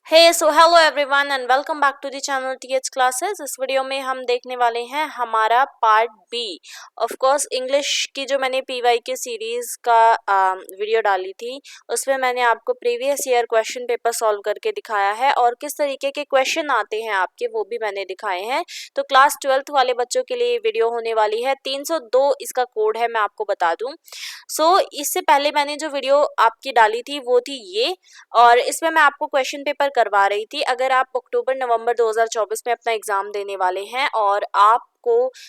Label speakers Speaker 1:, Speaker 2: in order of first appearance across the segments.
Speaker 1: Hello everyone and welcome back to the channel TH classes. इस video में हम देखने वाले हैं हमारा part B. Of course English की जो मैंने पीवाई के सीरीज़ का वीडियो डाली थी उसमें मैंने आपको previous year question paper solve करके दिखाया है और किस तरीके के क्वेश्चन आते हैं आपके वो भी मैंने दिखाए हैं। तो क्लास 12th वाले बच्चों के लिए वीडियो होने वाली है। 302 इसका कोड है, मैं आपको बता दूँ। इससे पहले मैंने जो वीडियो आपकी डाली थी वो थी ये, और इसमें मैं आपको क्वेश्चन पेपर करवा रही थी। अगर आप अक्टूबर नवंबर 2024 में अपना एग्ज़ाम देने वाले हैं और आपको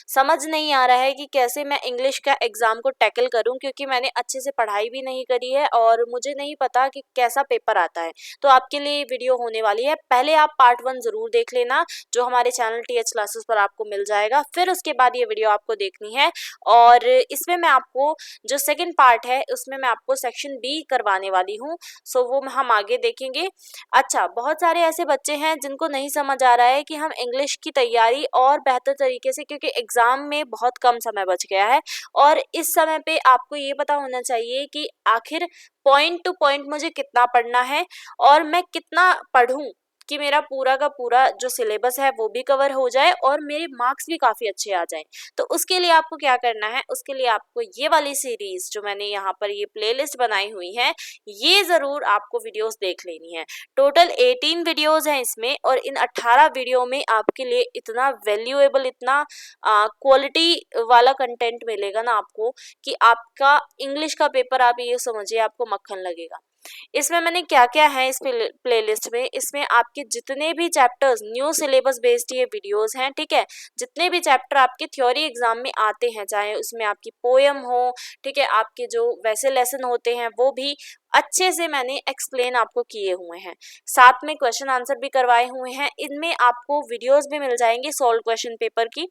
Speaker 1: समझ नहीं आ रहा है कि कैसे मैं इंग्लिश का एग्ज़ाम को टैकल करूं, क्योंकि मैंने अच्छे से पढ़ाई भी नहीं करी है और मुझे नहीं पता कि कैसा पेपर आता है, तो आपके लिए ये वीडियो होने वाली है। पहले आप पार्ट 1 ज़रूर देख लेना जो हमारे चैनल टीएच क्लासेस पर आपको मिल जाएगा, फिर उसके बाद ये वीडियो आपको देखनी है। और इसमें मैं आपको जो सेकेंड पार्ट है उसमें मैं आपको सेक्शन बी करवाने वाली हूँ। वो हम आगे देखेंगे। अच्छा, बहुत सारे ऐसे बच्चे हैं जिनको नहीं समझ आ रहा है कि हम इंग्लिश की तैयारी और बेहतर तरीके से, क्योंकि एग्ज़ाम में बहुत कम समय बच गया है और इस समय पे आपको ये पता होना चाहिए कि आखिर पॉइंट टू पॉइंट मुझे कितना पढ़ना है और मैं कितना पढ़ूं कि मेरा पूरा का पूरा जो सिलेबस है वो भी कवर हो जाए और मेरे मार्क्स भी काफ़ी अच्छे आ जाएं। तो उसके लिए आपको क्या करना है, उसके लिए आपको ये वाली सीरीज़ जो मैंने यहाँ पर ये प्लेलिस्ट बनाई हुई है ये ज़रूर आपको वीडियोस देख लेनी है। टोटल 18 वीडियोस हैं इसमें और इन 18 वीडियो में आपके लिए इतना वैल्यूएबल, इतना क्वालिटी वाला कंटेंट मिलेगा ना आपको कि आपका इंग्लिश का पेपर आप ये समझिए आपको मक्खन लगेगा। इसमें मैंने क्या क्या है इस प्लेलिस्ट में, इसमें आपके जितने भी चैप्टर्स न्यू सिलेबस बेस्ड ये वीडियोस हैं, ठीक है। जितने भी चैप्टर आपके थ्योरी एग्जाम में आते हैं, चाहे उसमें आपकी पोएम हो, ठीक है, आपके जो वैसे लेसन होते हैं वो भी अच्छे से मैंने एक्सप्लेन आपको किए हुए हैं। साथ में क्वेश्चन आंसर भी करवाए हुए हैं। इनमें आपको वीडियोस भी मिल जाएंगी सॉल्व क्वेश्चन पेपर की,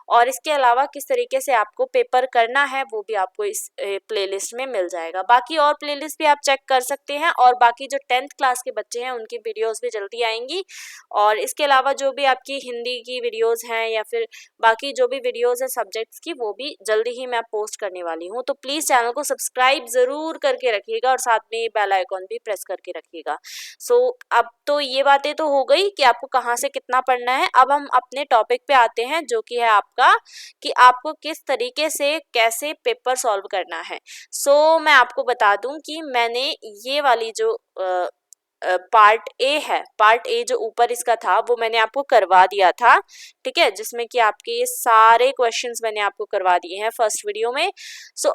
Speaker 1: और इसके अलावा किस तरीके से आपको पेपर करना है वो भी आपको इस प्लेलिस्ट में मिल जाएगा। बाकी और प्लेलिस्ट भी आप चेक कर सकते हैं और बाकी जो 10th क्लास के बच्चे हैं उनकी वीडियोस भी जल्दी आएंगी। और इसके अलावा जो भी आपकी हिंदी की वीडियोस हैं या फिर बाकी जो भी वीडियोस हैं सब्जेक्ट्स की, वो भी जल्दी ही मैं पोस्ट करने वाली हूँ। तो प्लीज़ चैनल को सब्सक्राइब ज़रूर करके रखिएगा और साथ में बेल आइकॉन भी प्रेस करके रखिएगा। अब तो ये बातें तो हो गई कि आपको कहाँ से कितना पढ़ना है। अब हम अपने टॉपिक पे आते हैं जो कि है आपका कि आपको किस तरीके से कैसे पेपर सॉल्व करना है। मैं आपको बता दूं कि मैंने ये वाली जो पार्ट ए है, पार्ट ए जो ऊपर इसका था वो मैंने आपको करवा दिया था, ठीक है, जिसमें कि आपके ये सारे क्वेश्चंस मैंने आपको करवा दिए हैं फर्स्ट वीडियो में।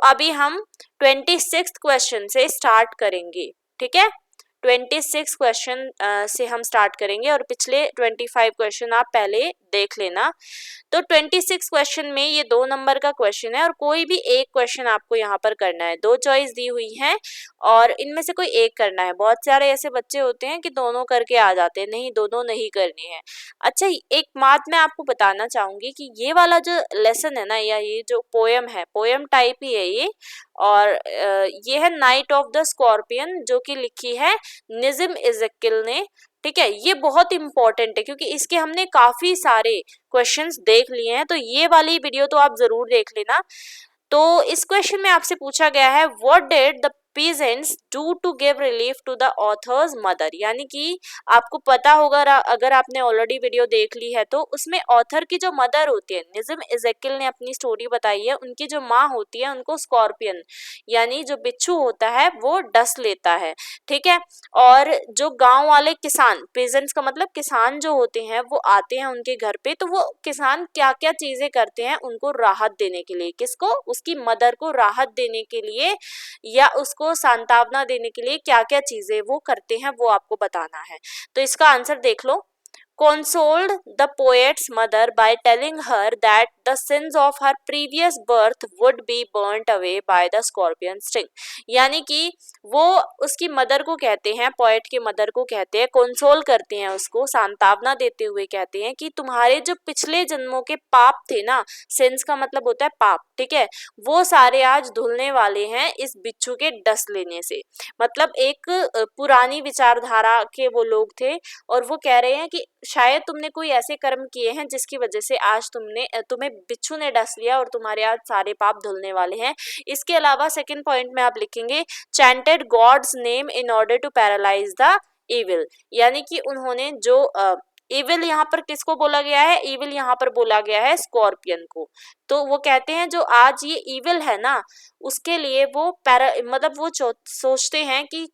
Speaker 1: अभी हम 26th क्वेश्चन से स्टार्ट करेंगे, ठीक है। 26 क्वेश्चन से हम स्टार्ट करेंगे और पिछले 25 क्वेश्चन आप पहले देख लेना। तो 26 क्वेश्चन में ये 2 नंबर का क्वेश्चन है और कोई भी एक क्वेश्चन आपको यहाँ पर करना है। 2 चॉइस दी हुई है और इनमें से कोई एक करना है। बहुत सारे ऐसे बच्चे होते हैं कि दोनों करके आ जाते हैं, नहीं दोनों नहीं करनी है। अच्छा, एक बात मैं आपको बताना चाहूँगी कि ये वाला जो लेसन है ना, या ये जो पोएम है, पोएम टाइप ही है ये, और ये है नाइट ऑफ द स्कॉर्पियन जो कि लिखी है निज़्म इज़ेकिल ने, ठीक है। ये बहुत इंपॉर्टेंट है क्योंकि इसके हमने काफी सारे क्वेश्चंस देख लिए हैं, तो ये वाली वीडियो तो आप जरूर देख लेना। तो इस क्वेश्चन में आपसे पूछा गया है what did the peasants do to give relief to the author's mother, यानी कि आपको पता होगा अगर आपने ऑलरेडी वीडियो देख ली है तो उसमें ऑथर की जो मदर होती है, निज़्म इज़ेकिल ने अपनी स्टोरी बताई है, उनकी जो माँ होती है उनको स्कॉर्पियन यानी जो बिच्छू होता है वो डस लेता है, ठीक है। और जो गांव वाले किसान, पेजेंट्स का मतलब किसान जो होते हैं, वो आते हैं उनके घर पे, तो वो किसान क्या क्या चीजें करते हैं उनको राहत देने के लिए, किसको, उसकी मदर को राहत देने के लिए या उसको सांत्वना देने के लिए क्या क्या चीजें वो करते हैं वो आपको बताना है। तो इसका आंसर देख लो। consoled the poet's mother by telling her that the sins of her previous birth would be burnt away by the scorpion sting, यानी कि वो उसकी मदर को कहते हैं, पोएट की मदर को कहते हैं, कंसोल करते हैं, उसको सांत्वना देते हुए कहते हैं कि तुम्हारे जो पिछले जन्मों के पाप थे ना, सिंस का मतलब होता है पाप, ठीक है, वो सारे आज धुलने वाले हैं इस बिच्छू के डस लेने से। मतलब एक पुरानी विचारधारा के वो लोग थे और वो कह रहे हैं कि शायद तुमने कोई ऐसे कर्म किए हैं जिसकी वजह से आज तुम्हें बिच्छू ने डस लिया और तुम्हारे आज सारे पाप धुलने वाले हैं। इसके अलावा सेकंड पॉइंट में आप लिखेंगे chanted god's name in order to paralyse the evil, यानी कि उन्होंने जो इविल यहाँ पर किसको बोला गया है, इविल यहाँ पर बोला गया है स्कॉर्पियन को। तो वो कहते हैं जो आज ये इविल है ना, उसके लिए वो मतलब वो सोचते हैं कि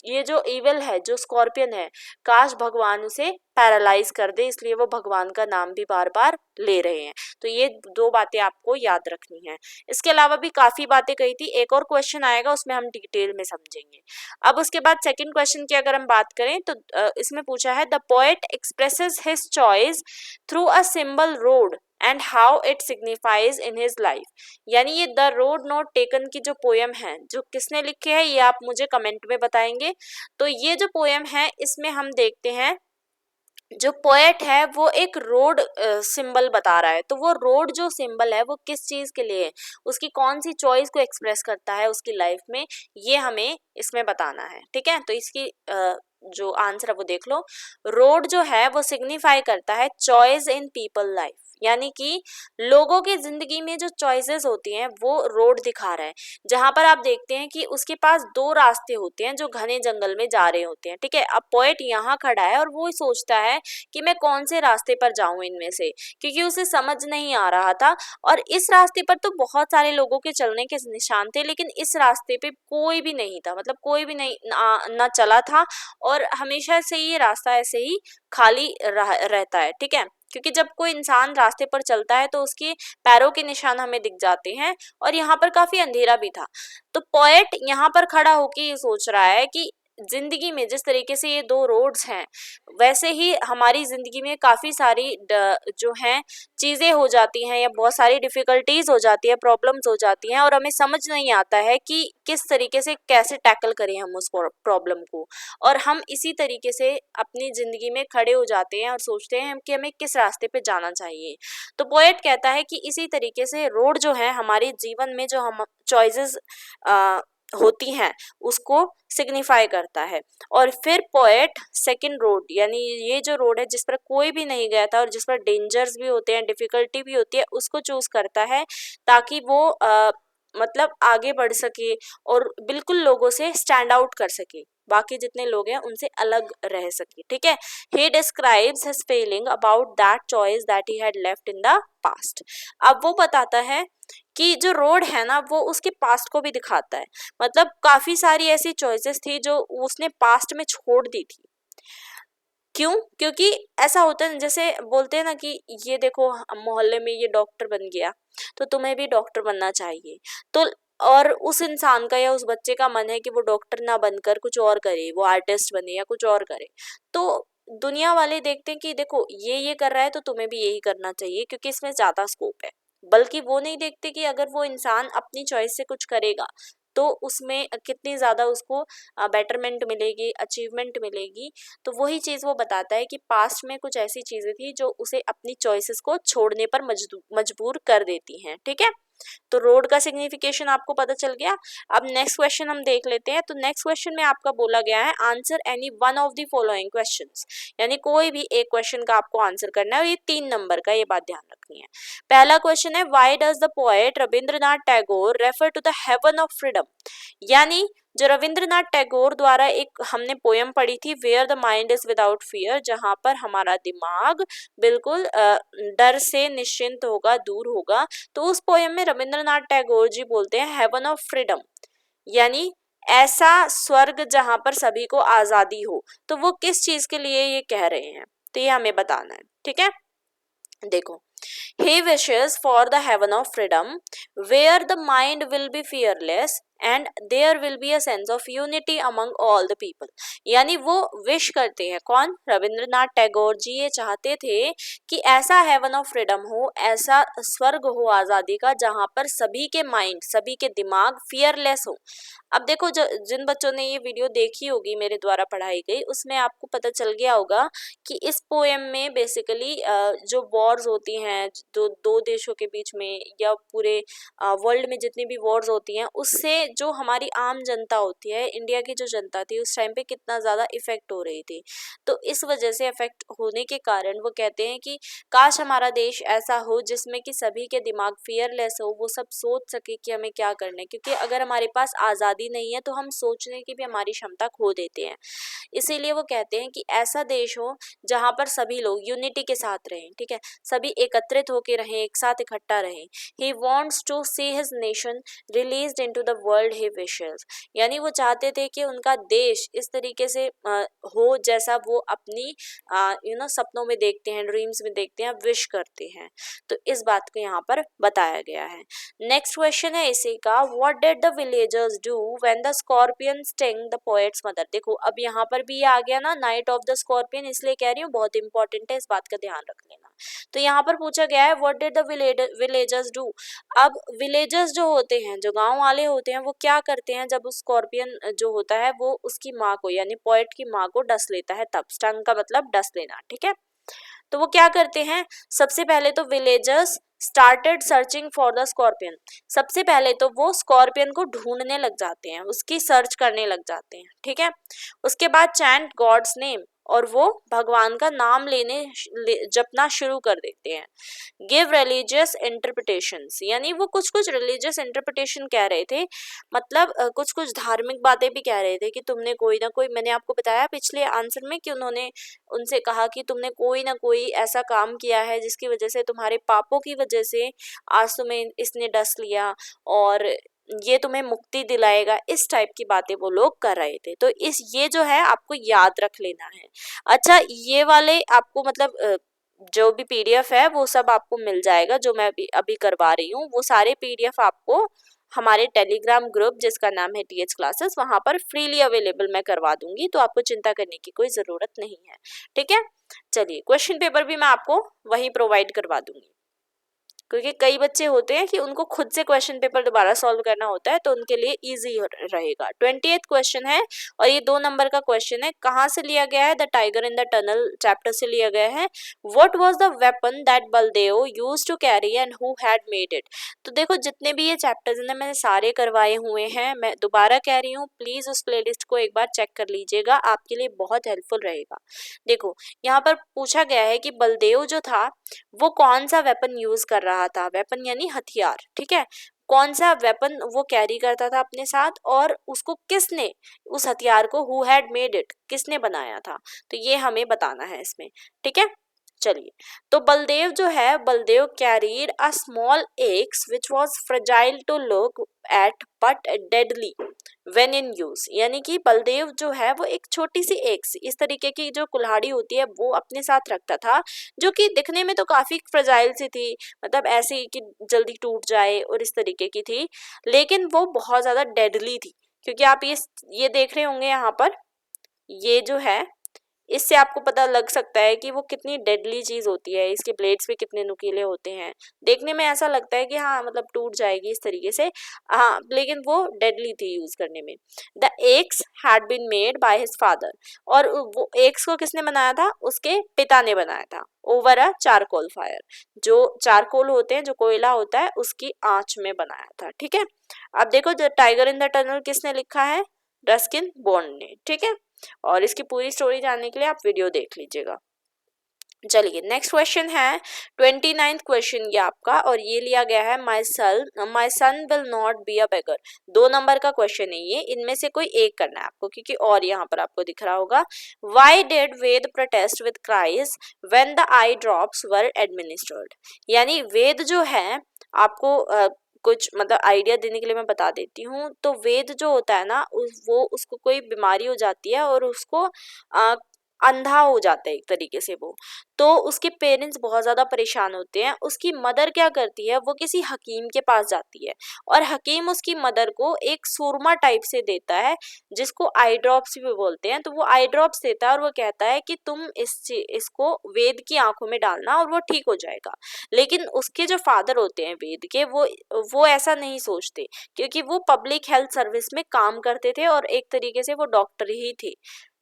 Speaker 1: ये जो इविल है, जो स्कॉर्पियन है, काश भगवान उसे पैरालाइज कर दे, इसलिए वो भगवान का नाम भी बार बार ले रहे हैं। तो ये दो बातें आपको याद रखनी है। इसके अलावा भी काफी बातें कही थी, एक और क्वेश्चन आएगा उसमें हम डिटेल में समझेंगे। अब उसके बाद सेकंड क्वेश्चन की अगर हम बात करें तो इसमें पूछा है the poet expresses his choice through a symbol road and how it signifies in his life. यानी ये द रोड नॉट टेकन की जो पोयम है, जो किसने लिखे है ये आप मुझे कमेंट में बताएंगे। तो ये जो पोयम है इसमें हम देखते हैं जो पोएट है वो एक रोड सिंबल बता रहा है। तो वो रोड जो सिंबल है वो किस चीज के लिए है, उसकी कौन सी चॉइस को एक्सप्रेस करता है उसकी लाइफ में, ये हमें इसमें बताना है। ठीक है, तो इसकी जो आंसर है वो देख लो। रोड जो है वो सिग्निफाई करता है चॉइस इन पीपल लाइफ, यानी कि लोगों की जिंदगी में जो चॉइसेस होती हैं वो रोड दिखा रहा है। जहां पर आप देखते हैं कि उसके पास दो रास्ते होते हैं जो घने जंगल में जा रहे होते हैं। ठीक है, अब पोएट यहाँ खड़ा है और वो सोचता है कि मैं कौन से रास्ते पर जाऊं इनमें से, क्योंकि उसे समझ नहीं आ रहा था। और इस रास्ते पर तो बहुत सारे लोगों के चलने के निशान थे, लेकिन इस रास्ते पे कोई भी नहीं था, मतलब कोई भी नहीं ना चला था, और हमेशा से ये रास्ता ऐसे ही खाली रहता है। ठीक है, क्योंकि जब कोई इंसान रास्ते पर चलता है तो उसके पैरों के निशान हमें दिख जाते हैं, और यहाँ पर काफी अंधेरा भी था। तो पोएट यहाँ पर खड़ा होकर ये सोच रहा है कि जिंदगी में जिस तरीके से ये दो रोड्स हैं, वैसे ही हमारी जिंदगी में काफी सारी जो हैं चीजें हो जाती हैं, या बहुत सारी डिफिकल्टीज हो जाती है, प्रॉब्लम्स हो जाती हैं, और हमें समझ नहीं आता है कि किस तरीके से कैसे टैकल करें हम उस प्रॉब्लम को। और हम इसी तरीके से अपनी जिंदगी में खड़े हो जाते हैं और सोचते हैं कि हमें किस रास्ते पे जाना चाहिए। तो पोएट कहता है कि इसी तरीके से रोड जो है हमारे जीवन में जो हम चॉइसेस होती हैं उसको सिग्निफाई करता है। और फिर पोएट सेकंड रोड, यानी ये जो रोड है जिस पर कोई भी नहीं गया था और जिस पर डेंजर्स भी होते हैं, डिफिकल्टी भी होती है, उसको चूज करता है ताकि वो मतलब आगे बढ़ सके और बिल्कुल लोगों से स्टैंड आउट कर सके, बाकी जितने लोग हैं उनसे अलग रह सके। ठीक है, he describes his feeling about that choice that he had left in the past। अब वो बताता है कि जो रोड है ना वो उसके पास्ट को भी दिखाता है, मतलब काफी सारी ऐसी चॉइसेस थी जो उसने पास्ट में छोड़ दी थी। क्यों? क्योंकि ऐसा होता है, जैसे बोलते हैं ना कि ये देखो मोहल्ले में ये डॉक्टर बन गया तो तुम्हें भी डॉक्टर बनना चाहिए। तो और उस इंसान का या उस बच्चे का मन है कि वो डॉक्टर ना बनकर कुछ और करे, वो आर्टिस्ट बने या कुछ और करे। तो दुनिया वाले देखते हैं कि देखो ये कर रहा है तो तुम्हें भी यही करना चाहिए क्योंकि इसमें ज्यादा स्कोप है। बल्कि वो नहीं देखते कि अगर वो इंसान अपनी चॉइस से कुछ करेगा तो उसमें कितनी ज्यादा उसको बेटरमेंट मिलेगी, अचीवमेंट मिलेगी। तो वही चीज वो बताता है कि पास्ट में कुछ ऐसी चीजें थी जो उसे अपनी चॉइसेस को छोड़ने पर मजबूर कर देती हैं। ठीक है, तो रोड का सिग्निफिकेशन आपको पता चल गया। अब नेक्स्ट क्वेश्चन हम देख लेते हैं। तो नेक्स्ट क्वेश्चन में आपका बोला गया है answer any one of the following questions, यानी कोई भी एक क्वेश्चन का आपको आंसर करना है और ये 3 नंबर का, ये बात ध्यान रखनी है। पहला क्वेश्चन है why does the poet Rabindranath Tagore refer to the heaven of freedom, यानी जो रविंद्रनाथ टैगोर द्वारा एक हमने पोयम पढ़ी थी where the mind is without fear, जहां पर हमारा दिमाग बिल्कुल डर से निश्चिंत होगा, दूर होगा। तो उस पोयम में रविंद्रनाथ टैगोर जी बोलते हैं हेवन ऑफ फ्रीडम, यानी ऐसा स्वर्ग जहां पर सभी को आजादी हो। तो वो किस चीज के लिए ये कह रहे हैं, तो ये हमें बताना है। ठीक है, देखो he wishes for the heaven of freedom where the mind will be fearless and there will be a sense of unity among all the people, यानी वो विश करते हैं, कौन? रविंद्रनाथ टैगोर जी ये चाहते थे कि ऐसा हेवन ऑफ फ्रीडम हो, ऐसा स्वर्ग हो आज़ादी का जहाँ पर सभी के माइंड, सभी के दिमाग फियरलेस हो। अब देखो जिन बच्चों ने ये वीडियो देखी होगी मेरे द्वारा पढ़ाई गई, उसमें आपको पता चल गया होगा कि इस पोएम में बेसिकली जो वॉर्स होती हैं दो देशों के बीच में या पूरे वर्ल्ड में जितनी भी वॉर्स होती हैं उससे उससे जो हमारी आम जनता होती है, इंडिया की जो जनता थी उस टाइम पे कितना ज़्यादा इफेक्ट हो रही थी। तो इस वजह से इफेक्ट होने के कारण वो कहते हैं कि काश हमारा देश ऐसा हो जिसमें कि सभी के दिमाग फियरलेस हो, वो सब सोच सके कि हमें क्या करना है, क्योंकि अगर हमारे पास आज़ादी नहीं है तो हम सोचने की भी हमारी क्षमता खो देते हैं। इसीलिए वो कहते हैं कि ऐसा देश हो जहाँ पर सभी लोग यूनिटी के साथ रहें, ठीक है, सभी एकत्रित होकर रहें, एक साथ इकट्ठा रहें। He wants to see his nation released into the world he wishes, यानी वो चाहते थे कि उनका देश इस तरीके से हो जैसा वो अपनी सपनों में देखते हैं, ड्रीम्स में देखते हैं, विश करते हैं। तो इस बात को यहाँ पर बताया गया है। नेक्स्ट क्वेश्चन है इसी का, what did the villagers do when the scorpion sting the poets mother. देखो अब यहाँ पर भी आ गया ना नाइट ऑफ द स्कॉर्पियन, इसलिए कह रही हूँ बहुत इंपॉर्टेंट है, इस बात का ध्यान रख लेना। तो यहाँ पर पूछा गया है what did the villagers do. अब विलेजर्स जो होते हैं, जो गांव वाले होते हैं, वो क्या करते हैं जब उस स्कॉर्पियन जो होता है वो उसकी माँ को यानी पोएट की माँ को डस लेता है, तब स्टंग का मतलब डस लेना, ठीक है। तो वो क्या करते हैं, सबसे पहले तो villagers started searching for the scorpion. सबसे पहले तो वो स्कॉर्पियन को ढूंढने लग जाते हैं, उसकी सर्च करने लग जाते हैं, ठीक है। उसके बाद चैंट गॉड्स नेम, और वो भगवान का नाम जपना शुरू कर देते हैं। गिव रिलीजियस इंटरप्रिटेशंस, यानी वो कुछ कुछ रिलीजियस इंटरप्रिटेशन कह रहे थे, मतलब कुछ कुछ धार्मिक बातें भी कह रहे थे कि तुमने कोई ना कोई, मैंने आपको बताया पिछले आंसर में कि उन्होंने उनसे कहा कि तुमने कोई ना कोई ऐसा काम किया है जिसकी वजह से, तुम्हारे पापों की वजह से आज तुम्हें इसने डस लिया और ये तुम्हें मुक्ति दिलाएगा, इस टाइप की बातें वो लोग कर रहे थे। तो ये जो है आपको याद रख लेना है। अच्छा, ये वाले आपको मतलब जो भी पीडीएफ है वो सब आपको मिल जाएगा, जो मैं अभी करवा रही हूँ, वो सारे पीडीएफ आपको हमारे टेलीग्राम ग्रुप जिसका नाम है टीएच क्लासेस, वहां पर फ्रीली अवेलेबल मैं करवा दूंगी, तो आपको चिंता करने की कोई जरूरत नहीं है, ठीक है। चलिए, क्वेश्चन पेपर भी मैं आपको वहीं प्रोवाइड करवा दूंगी, क्योंकि कई बच्चे होते हैं कि उनको खुद से क्वेश्चन पेपर दोबारा सॉल्व करना होता है, तो उनके लिए इजी रहेगा। 28th क्वेश्चन है और ये 2 नंबर का क्वेश्चन है। कहाँ से लिया गया है? The tiger in the tunnel chapter से लिया गया है। What was the weapon that Baldev used to carry and who had made it. तो देखो जितने भी ये चैप्टर्स हैं मैंने सारे करवाए हुए हैं, मैं दोबारा कह रही हूँ, प्लीज उस प्लेलिस्ट को एक बार चेक कर लीजिएगा, आपके लिए बहुत हेल्पफुल रहेगा। देखो यहाँ पर पूछा गया है कि बलदेव जो था वो कौन सा वेपन यूज कर रहा था, वेपन यानी हथियार, ठीक है, कौन सा वेपन वो कैरी करता था अपने साथ, और उसको किसने, उस हथियार को हु हैड मेड इट, किसने बनाया था, तो ये हमें बताना है इसमें, ठीक है। चलिए, तो बलदेव जो है, Baldev carried a small axe which was fragile to look at but deadly when in use, यानी कि बलदेव जो है वो एक छोटी सी एक्स, इस तरीके की जो कुल्हाड़ी होती है वो अपने साथ रखता था, जो कि दिखने में तो काफी फ्रेजाइल सी थी, मतलब ऐसी कि जल्दी टूट जाए और इस तरीके की थी, लेकिन वो बहुत ज्यादा डेडली थी, क्योंकि आप ये देख रहे होंगे यहाँ पर, ये जो है इससे आपको पता लग सकता है कि वो कितनी डेडली चीज होती है, इसके ब्लेड्स भी कितने नुकीले होते हैं, देखने में ऐसा लगता है कि हाँ मतलब टूट जाएगी इस तरीके से, हाँ, लेकिन वो डेडली थी यूज करने में। The axe had been made by his father, और वो एक्स को किसने बनाया था, उसके पिता ने बनाया था, ओवर अ चारकोल फायर, जो चारकोल होते हैं, जो कोयला होता है, उसकी आंच में बनाया था, ठीक है। अब देखो the tiger in the tunnel किसने लिखा है, रस्किन बॉन्ड ने, ठीक है, और इसकी पूरी स्टोरी जानने के लिए आप वीडियो देख लीजिएगा। चलिए, नेक्स्ट क्वेश्चन है 29th क्वेश्चन ये आपका, और ये लिया गया है my son will not be a beggar. 2 number का क्वेश्चन है ये, इनमें से कोई एक करना है आपको, क्योंकि और यहाँ पर आपको दिख रहा होगा, why did Ved protest with cries when the eye drops were administered, यानी वेद जो है आपको कुछ मतलब आइडिया देने के लिए मैं बता देती हूँ, तो वेद जो होता है ना उसको कोई बीमारी हो जाती है और उसको अंधा हो जाता है एक तरीके से वो, तो उसके पेरेंट्स बहुत ज्यादा परेशान होते हैं। उसकी मदर क्या करती है, वो किसी हकीम के पास जाती है और हकीम उसकी मदर को एक सुरमा टाइप से देता है जिसको आई ड्रॉप्स भी बोलते हैं, तो वो आई ड्रॉप्स देता है और वो कहता है कि तुम इसको वेद की आंखों में डालना और वो ठीक हो जाएगा। लेकिन उसके जो फादर होते हैं वेद के, वो ऐसा नहीं सोचते, क्योंकि वो पब्लिक हेल्थ सर्विस में काम करते थे और एक तरीके से वो डॉक्टर ही थे,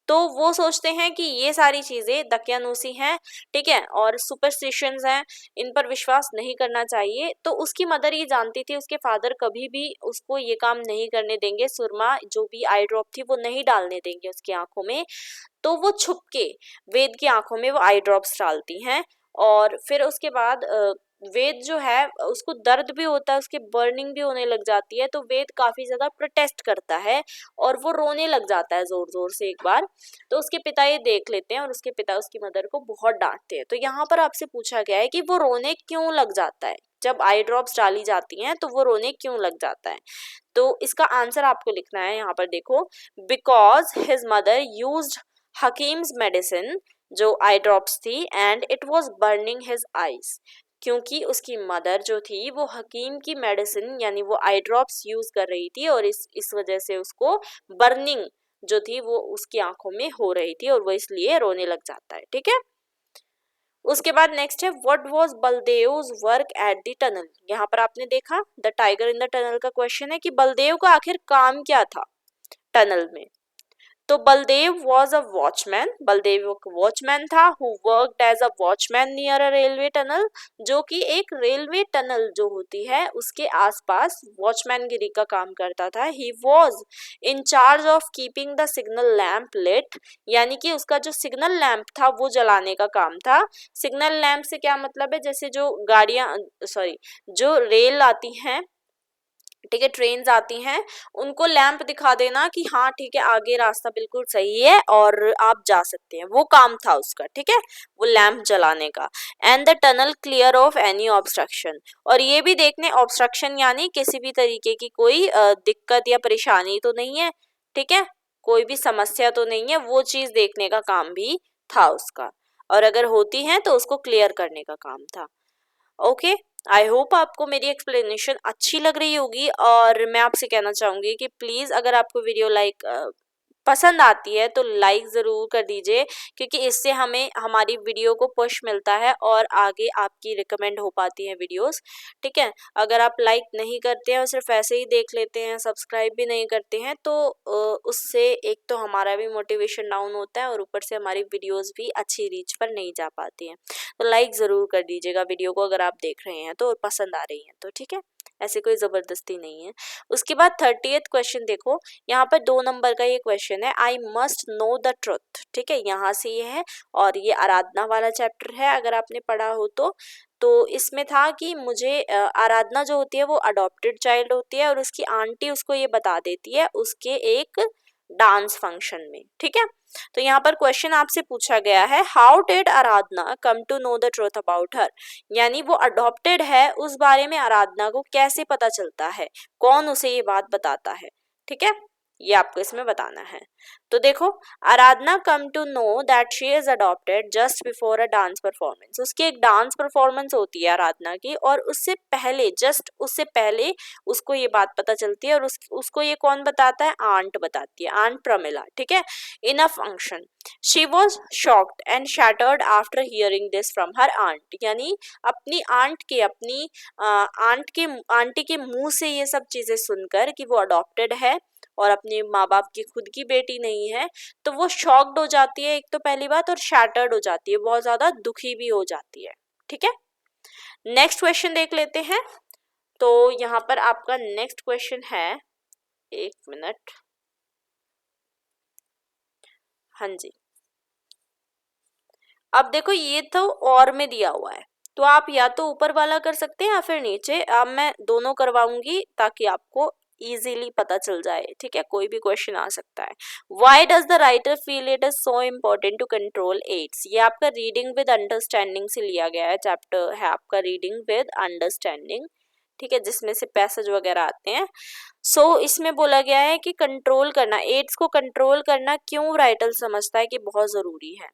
Speaker 1: तो वो सोचते हैं कि ये सारी चीजें दकियानूसी हैं, ठीक है, और सुपरस्टिशंस हैं, इन पर विश्वास नहीं करना चाहिए। तो उसकी मदर ये जानती थी उसके फादर कभी भी उसको ये काम नहीं करने देंगे, सुरमा जो भी आई ड्रॉप थी वो नहीं डालने देंगे उसकी आंखों में। तो वो छुप के वेद की आंखों में वो आई ड्रॉप्स डालती हैं, और फिर उसके बाद वेद जो है उसको दर्द भी होता है, उसके बर्निंग भी होने लग जाती है, तो वेद काफी ज्यादा प्रोटेस्ट करता है और वो रोने लग जाता है जोर जोर से एक बार। तो उसके पिता ये देख लेते हैं और उसके पिता उसकी मदर को बहुत डांटते हैं। तो यहाँ पर आपसे पूछा गया है कि वो रोने क्यों लग जाता है, जब आई ड्रॉप्स डाली जाती हैं तो वो रोने क्यों लग जाता है। तो इसका आंसर आपको लिखना है यहाँ पर, देखो, because his mother used hakim's medicine, जो आई ड्रॉप्स थी, and it was burning his eyes, क्योंकि उसकी मदर जो थी वो हकीम की मेडिसिन यानी वो आई ड्रॉप्स यूज कर रही थी और इस वजह से उसको बर्निंग जो थी वो उसकी आंखों में हो रही थी और वो इसलिए रोने लग जाता है, ठीक है। उसके बाद नेक्स्ट है what was Baldev's work at the tunnel. यहाँ पर आपने देखा the tiger in the tunnel का क्वेश्चन है कि बलदेव का आखिर काम क्या था टनल में। तो Baldev was a watchman, Baldev एक वॉचमैन था who worked as a watchman near a railway tunnel, जो कि एक रेलवे टनल जो होती है उसके आसपास वॉचमैनगिरी का काम करता था। He was in charge of keeping the signal lamp lit, यानी कि उसका जो सिग्नल लैम्प था वो जलाने का काम था। सिग्नल लैम्प से क्या मतलब है, जैसे जो गाड़ियां सॉरी जो रेल आती हैं, ठीक है, ट्रेन्स आती हैं, उनको लैंप दिखा देना कि हाँ ठीक है आगे रास्ता बिल्कुल सही है और आप जा सकते हैं, वो काम था उसका, ठीक है, वो लैंप जलाने का। And the tunnel clear of any obstruction, और ये भी देखने ऑब्स्ट्रक्शन यानी किसी भी तरीके की कोई दिक्कत या परेशानी तो नहीं है, ठीक है, कोई भी समस्या तो नहीं है, वो चीज देखने का काम भी था उसका, और अगर होती है तो उसको क्लियर करने का काम था। ओके, आई होप आपको मेरी एक्सप्लेनेशन अच्छी लग रही होगी, और मैं आपसे कहना चाहूंगी कि प्लीज़ अगर आपको वीडियो पसंद आती है तो लाइक ज़रूर कर दीजिए, क्योंकि इससे हमें हमारी वीडियो को पुश मिलता है और आगे आपकी रिकमेंड हो पाती है वीडियोस, ठीक है। अगर आप लाइक नहीं करते हैं और सिर्फ ऐसे ही देख लेते हैं, सब्सक्राइब भी नहीं करते हैं, तो उससे एक तो हमारा भी मोटिवेशन डाउन होता है और ऊपर से हमारी वीडियोस भी अच्छी रीच पर नहीं जा पाती हैं। तो लाइक ज़रूर कर दीजिएगा वीडियो को अगर आप देख रहे हैं तो और पसंद आ रही हैं तो, ठीक है, ऐसे कोई ज़बरदस्ती नहीं है। उसके बाद 30th क्वेश्चन देखो, यहाँ पर 2 नंबर का ये क्वेश्चन है, I must know the truth, ठीक है, यहाँ से ये है, और ये आराधना वाला चैप्टर है अगर आपने पढ़ा हो तो इसमें था कि मुझे आराधना जो होती है वो अडॉप्टेड चाइल्ड होती है और उसकी आंटी उसको ये बता देती है उसके एक डांस फंक्शन में, ठीक है। तो यहाँ पर क्वेश्चन आपसे पूछा गया है how did Aradhana come to know the truth about her, यानी वो अडॉप्टेड है उस बारे में आराधना को कैसे पता चलता है, कौन उसे ये बात बताता है, ठीक है, ये आपको इसमें बताना है। तो देखो, Aradhana come to know that she is adopted just before a dance performance, उसकी एक डांस परफॉर्मेंस होती है आराधना की, और उससे पहले जस्ट उससे पहले उसको ये बात पता चलती है, और उसको ये कौन बताता है, आंट बताती है, आंट प्रमिला, ठीक है, in a function. She was shocked and shattered after hearing this from her aunt, यानी अपनी आंटी के मुंह से ये सब चीजें सुनकर कि वो अडॉप्टेड है और अपने माँ बाप की खुद की बेटी नहीं है, तो वो शॉक्ड हो जाती है एक तो पहली बात, और शैटर्ड हो जाती है, बहुत ज्यादा दुखी भी हो जाती है, ठीक है। नेक्स्ट क्वेश्चन देख लेते हैं। तो यहाँ पर आपका नेक्स्ट क्वेश्चन है, एक मिनट, हाँ जी, अब देखो ये तो और में दिया हुआ है, तो आप या तो ऊपर वाला कर सकते हैं या फिर नीचे, अब मैं दोनों करवाऊंगी ताकि आपको इजीली पता चल जाए, ठीक है, कोई भी क्वेश्चन आ सकता है। Why does the writer feel it is so important to control AIDS, ये आपका रीडिंग विद अंडरस्टैंडिंग से लिया गया है, चैप्टर है आपका रीडिंग विद अंडरस्टैंडिंग, ठीक है, जिसमें से पैसेज वगैरह आते हैं। सो इसमें बोला गया है कि कंट्रोल करना, एड्स को कंट्रोल करना क्यों राइटर समझता है कि बहुत जरूरी है,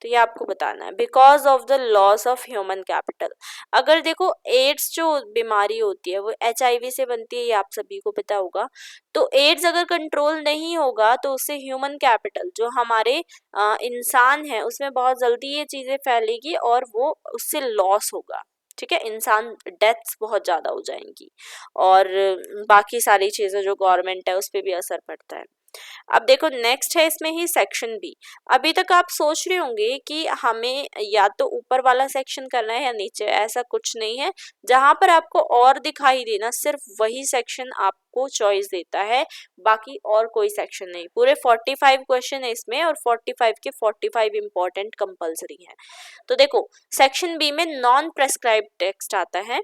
Speaker 1: तो ये आपको बताना है। Because of the loss of human capital, अगर देखो एड्स जो बीमारी होती है वो HIV से बनती है, ये आप सभी को पता होगा, तो एड्स अगर कंट्रोल नहीं होगा तो उससे ह्यूमन कैपिटल जो हमारे इंसान है उसमें बहुत जल्दी ये चीजें फैलेगी और वो उससे लॉस होगा, ठीक है, इंसान डेथ्स बहुत ज्यादा हो जाएंगी, और बाकी सारी चीजें जो गवर्नमेंट है उस पर भी असर पड़ता है। अब देखो नेक्स्ट है इसमें ही सेक्शन बी। अभी तक आप सोच रहे होंगे कि हमें या तो ऊपर वाला सेक्शन करना है या नीचे, ऐसा कुछ नहीं है। जहां पर आपको और दिखाई देना सिर्फ वही सेक्शन आपको चॉइस देता है, बाकी और कोई सेक्शन नहीं। पूरे 45 क्वेश्चन है इसमें और 45 के 45 इंपॉर्टेंट कंपलसरी हैं। तो देखो सेक्शन बी में नॉन प्रेस्क्राइब्ड टेक्स्ट आता है।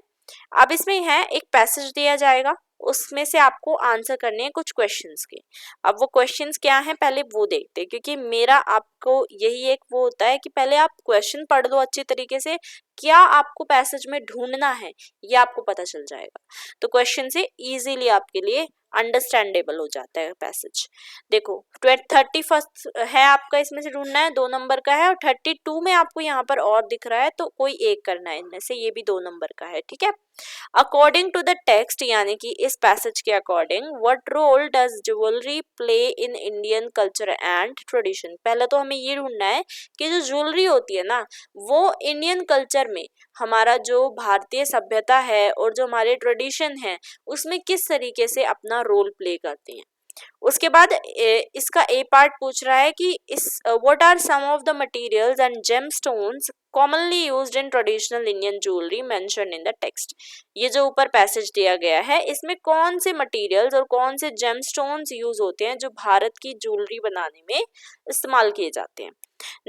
Speaker 1: अब इसमें है एक पैसेज दिया जाएगा, उसमें से आपको आंसर करने हैं कुछ क्वेश्चंस के। अब वो क्वेश्चंस क्या हैं पहले वो देखते हैं, क्योंकि मेरा आपको यही एक वो होता है कि पहले आप क्वेश्चन पढ़ लो अच्छी तरीके से, क्या आपको पैसेज में ढूंढना है ये आपको पता चल जाएगा। तो क्वेश्चन से इजीली आपके लिए अंडरस्टैंडेबल हो जाता है पैसेज। देखो 31 है आपका, इसमें से ढूंढना है, 2 नंबर का है, और 32 में आपको यहाँ पर और दिख रहा है तो कोई एक करना है इनमें से, ये भी 2 नंबर का है, ठीक है। अकॉर्डिंग टू द टेक्स्ट, यानी कि इस पैसेज के according, what role does jewellery play in Indian culture and tradition. पहले तो हमें ये ढूंढना है कि जो ज्वेलरी होती है ना, वो इंडियन कल्चर में, हमारा जो भारतीय सभ्यता है और जो हमारे ट्रेडिशन है, उसमें किस तरीके से अपना रोल प्ले करती हैं। उसके बाद इसका ए पार्ट पूछ रहा है कि इस what are some of the materials and gemstones commonly used in traditional Indian jewellery mentioned in the text. ये जो ऊपर पैसेज दिया गया है, इसमें कौन से मटेरियल्स और कौन से जेमस्टोन्स यूज होते हैं जो भारत की ज्वेलरी बनाने में इस्तेमाल किए जाते हैं।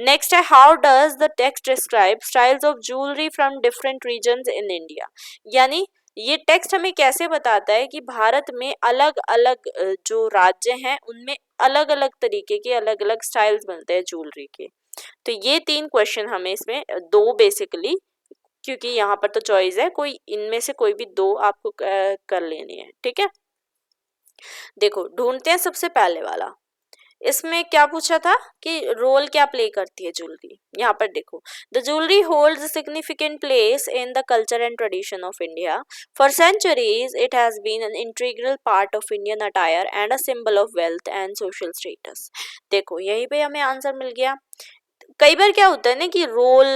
Speaker 1: नेक्स्ट है how does the text describe styles of jewellery from different regions in India. यानी ये टेक्स्ट हमें कैसे बताता है कि भारत में अलग अलग जो राज्य हैं उनमें अलग अलग तरीके के अलग अलग स्टाइल्स बनते हैं ज्वेलरी के। तो ये 3 क्वेश्चन हमें इसमें, 2 बेसिकली, क्योंकि यहाँ पर तो चॉइस है, कोई इनमें से कोई भी 2 आपको कर लेनी है, ठीक है। देखो ढूंढते हैं सबसे पहले वाला। इसमें क्या पूछा था कि रोल क्या प्ले करती है ज्वेलरी। यहाँ पर देखो, the jewellery holds significant place in the culture and tradition of India. For centuries it has been an integral part of Indian attire and a symbol of wealth and social status. देखो यहीं पे हमें answer मिल गया। कई बार क्या होता है ना कि रोल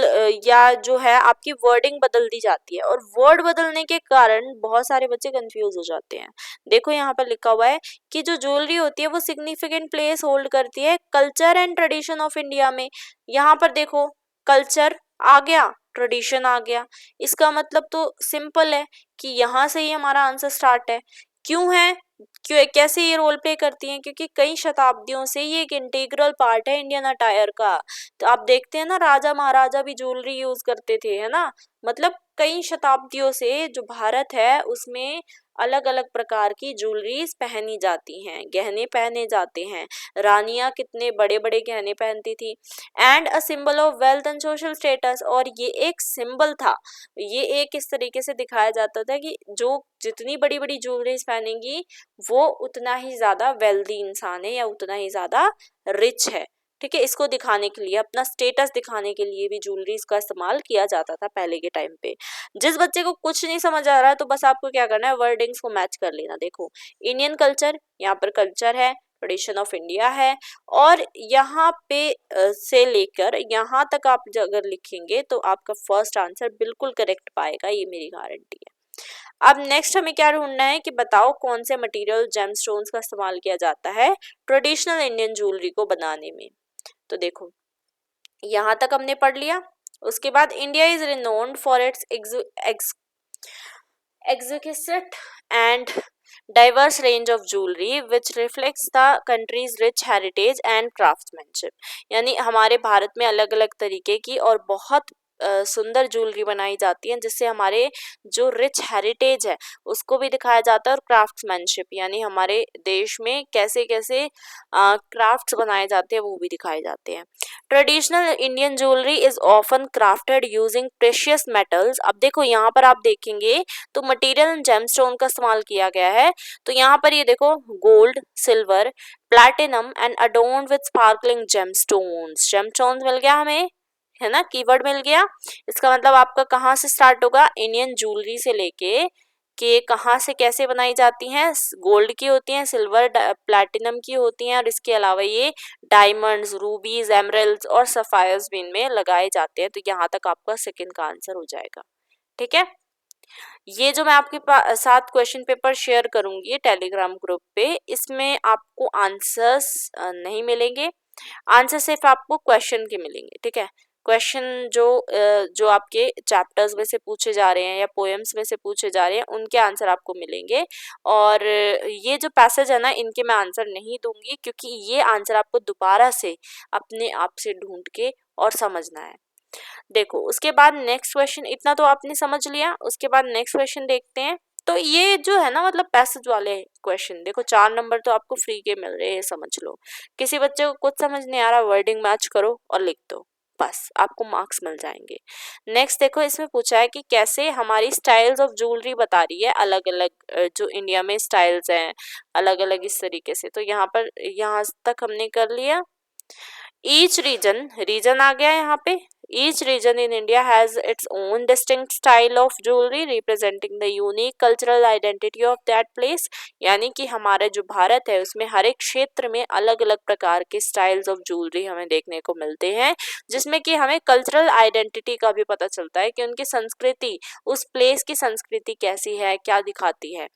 Speaker 1: या जो है आपकी वर्डिंग बदल दी जाती है, और वर्ड बदलने के कारण बहुत सारे बच्चे कंफ्यूज हो जाते हैं। देखो यहाँ पर लिखा हुआ है कि जो ज्वेलरी होती है वो सिग्निफिकेंट प्लेस होल्ड करती है culture and tradition of India में। यहाँ पर देखो कल्चर आ गया, ट्रेडिशन आ गया, इसका मतलब तो सिंपल है कि यहाँ से ही हमारा आंसर स्टार्ट है। क्यों है, क्यों कैसे ये रोल प्ले करती हैं, क्योंकि कई शताब्दियों से ये एक इंटीग्रल पार्ट है इंडियन अटायर का। तो आप देखते हैं ना, राजा महाराजा भी ज्वेलरी यूज करते थे, है ना। मतलब कई शताब्दियों से जो भारत है उसमें अलग अलग प्रकार की ज्वेलरीज पहनी जाती हैं, गहने पहने जाते हैं। रानियां कितने बड़े बड़े गहने पहनती थी। And a symbol of wealth and social status, और ये एक सिंबल था, ये एक इस तरीके से दिखाया जाता था कि जो जितनी बड़ी बड़ी ज्वेलरीज पहनेंगी वो उतना ही ज्यादा वेल्दी इंसान है या उतना ही ज्यादा रिच है, ठीक है। इसको दिखाने के लिए, अपना स्टेटस दिखाने के लिए भी ज्वेलरीज का इस्तेमाल किया जाता था पहले के टाइम पे। जिस बच्चे को कुछ नहीं समझ आ रहा है तो बस आपको क्या करना है, वर्डिंग्स को मैच कर लेना। देखो इंडियन कल्चर, यहाँ पर कल्चर है, ट्रेडिशन ऑफ इंडिया है, और यहाँ पे से लेकर यहाँ तक आप अगर लिखेंगे तो आपका फर्स्ट आंसर बिल्कुल करेक्ट पाएगा, ये मेरी गारंटी है। अब नेक्स्ट हमें क्या ढूंढना है कि बताओ कौन से मटेरियल जेमस्टोन्स का इस्तेमाल किया जाता है ट्रेडिशनल इंडियन ज्वेलरी को बनाने में। तो देखो यहाँ तक हमने पढ़ लिया। उसके बाद India is renowned for its exquisite and diverse range of jewelry which reflects the country's rich heritage and craftsmanship। यानी हमारे भारत में अलग अलग तरीके की और बहुत सुंदर ज्वेलरी बनाई जाती है, जिससे हमारे जो रिच हेरिटेज है उसको भी दिखाया जाता है, और क्राफ्ट्समैनशिप यानी हमारे देश में कैसे कैसे क्राफ्ट्स बनाए जाते हैं वो भी दिखाए जाते हैं। Traditional Indian jewellery is often crafted using precious metals. अब देखो यहाँ पर आप देखेंगे तो मटेरियल जेमस्टोन का इस्तेमाल किया गया है। तो यहाँ पर ये देखो gold, silver, platinum and adorned with sparkling gemstones. Gemstones मिल गया हमें, है ना, कीवर्ड मिल गया। इसका मतलब आपका कहाँ से स्टार्ट होगा, इंडियन ज्वेलरी से लेके कि कहाँ से कैसे बनाई जाती हैं। गोल्ड की होती हैं, सिल्वर प्लैटिनम की होती हैं, और इसके अलावा ये डायमंड्स, रूबीज, एमरल्ड्स और सफायर्स भी इनमें लगाए जाते हैं। तो यहाँ तक आपका सेकंड का आंसर हो जाएगा, ठीक है। ये जो मैं आपके साथ क्वेश्चन पेपर शेयर करूंगी टेलीग्राम ग्रुप पे, इसमें आपको आंसर्स नहीं मिलेंगे, आंसर सिर्फ आपको क्वेश्चन के मिलेंगे, ठीक है। क्वेश्चन जो आपके चैप्टर्स में से पूछे जा रहे हैं या पोएम्स में से पूछे जा रहे हैं उनके आंसर आपको मिलेंगे। और ये जो पैसेज है ना, इनके मैं आंसर नहीं दूंगी, क्योंकि ये आंसर आपको दोबारा से अपने आप से ढूंढ के और समझना है। देखो उसके बाद नेक्स्ट क्वेश्चन, इतना तो आपने समझ लिया, उसके बाद नेक्स्ट क्वेश्चन देखते हैं। तो ये जो है ना, मतलब पैसेज वाले क्वेश्चन, देखो 4 नंबर तो आपको फ्री के मिल रहे हैं, समझ लो। किसी बच्चे को कुछ समझ नहीं आ रहा, वर्डिंग मैच करो और लिख दो, बस आपको मार्क्स मिल जाएंगे। नेक्स्ट देखो, इसमें पूछा है कि कैसे हमारी स्टाइल्स ऑफ ज्वेलरी बता रही है, अलग अलग जो इंडिया में स्टाइल्स हैं अलग अलग इस तरीके से। तो यहाँ तक हमने कर लिया। ईच रीजन आ गया यहाँ पे। Each reason in India has its own distinct style of jewellery representing the unique cultural identity of that place. यानी कि हमारा जो भारत है उसमें हर एक क्षेत्र में अलग अलग प्रकार के स्टाइल्स ऑफ ज्वेलरी हमें देखने को मिलते हैं, जिसमें कि हमें कल्चरल आइडेंटिटी का भी पता चलता है कि उनकी संस्कृति, उस प्लेस की संस्कृति कैसी है, क्या दिखाती है।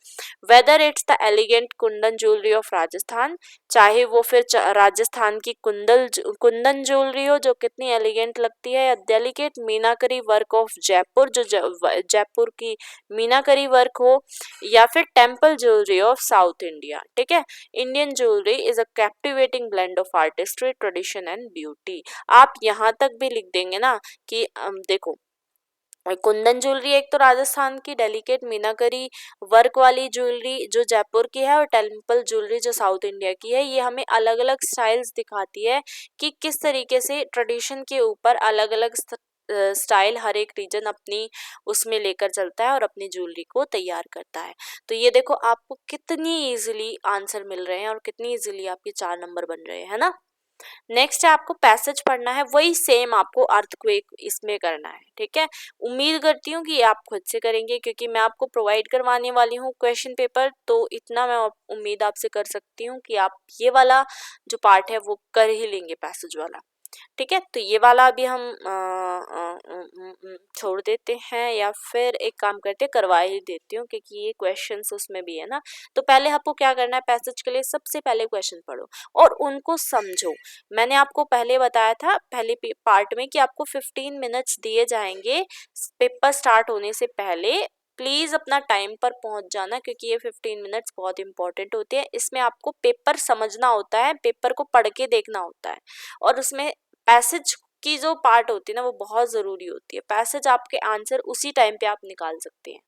Speaker 1: Whether it's the elegant Kundan jewellery of Rajasthan, चाहे वो फिर राजस्थान की कुंदन ज्वेलरी हो जो कितनी एलिगेंट लगती है, या delicate meenakari work of Jaipur जो जयपुर की मीनाकरी वर्क हो, या फिर temple jewellery of south India, ठीक है। Indian jewellery is a captivating blend of artistry, tradition and beauty. आप यहाँ तक भी लिख देंगे ना कि देखो कुंदन ज्वेलरी एक तो राजस्थान की डेलिकेट मीनाकरी वर्क वाली ज्वेलरी जो जयपुर की है, और टेम्पल ज्वेलरी जो साउथ इंडिया की है, ये हमें अलग अलग स्टाइल्स दिखाती है कि किस तरीके से ट्रेडिशन के ऊपर अलग अलग स्टाइल हर एक रीजन अपनी उसमें लेकर चलता है और अपनी ज्वेलरी को तैयार करता है। तो ये देखो आपको कितनी इजीली आंसर मिल रहे हैं और कितनी इजीली आपके 4 नंबर बन रहे हैं ना। नेक्स्ट है आपको पैसेज पढ़ना है, वही सेम आपको अर्थक्वेक इसमें करना है, ठीक है। उम्मीद करती हूँ कि आप खुद से करेंगे, क्योंकि मैं आपको प्रोवाइड करवाने वाली हूँ क्वेश्चन पेपर, तो इतना मैं उम्मीद आपसे कर सकती हूँ कि आप ये वाला जो पार्ट है वो कर ही लेंगे, पैसेज वाला, ठीक है। तो ये वाला अभी हम छोड़ देते हैं, या फिर एक काम करते हैं करवा ही देती हूँ, क्योंकि ये क्वेश्चंस उसमें भी है ना। तो पहले आपको क्या करना है, पैसेज के लिए सबसे पहले क्वेश्चन पढ़ो और उनको समझो। मैंने आपको पहले बताया था पहले पार्ट में कि आपको 15 मिनट्स दिए जाएंगे पेपर स्टार्ट होने से पहले। प्लीज़ अपना टाइम पर पहुंच जाना, क्योंकि ये 15 मिनट्स बहुत इंपॉर्टेंट होते हैं। इसमें आपको पेपर समझना होता है, पेपर को पढ़ के देखना होता है, और उसमें पैसेज की जो पार्ट होती है ना वो बहुत ज़रूरी होती है। पैसेज आपके आंसर उसी टाइम पे आप निकाल सकते हैं।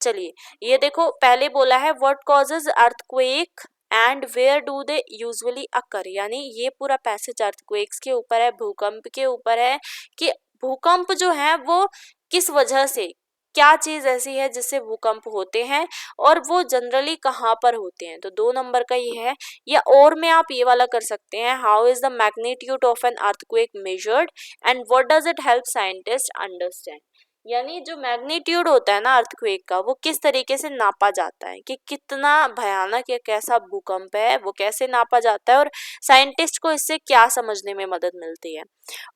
Speaker 1: चलिए ये देखो, पहले बोला है what causes earthquake and where do they usually occur, यानी ये पूरा पैसेज अर्थक्वेक्स के ऊपर है, भूकंप के ऊपर है, कि भूकंप जो है वो किस वजह से, क्या चीज ऐसी है जिससे भूकंप होते हैं, और वो जनरली कहाँ पर होते हैं। तो 2 नंबर का ये है। या और में आप ये वाला कर सकते हैं, how is the magnitude of an earthquake measured and what does it help scientist understand. यानी जो मैग्नीट्यूड होता है ना अर्थक्वेक का, वो किस तरीके से नापा जाता है, कि कितना भयानक या कैसा भूकंप है, वो कैसे नापा जाता है, और साइंटिस्ट को इससे क्या समझने में मदद मिलती है।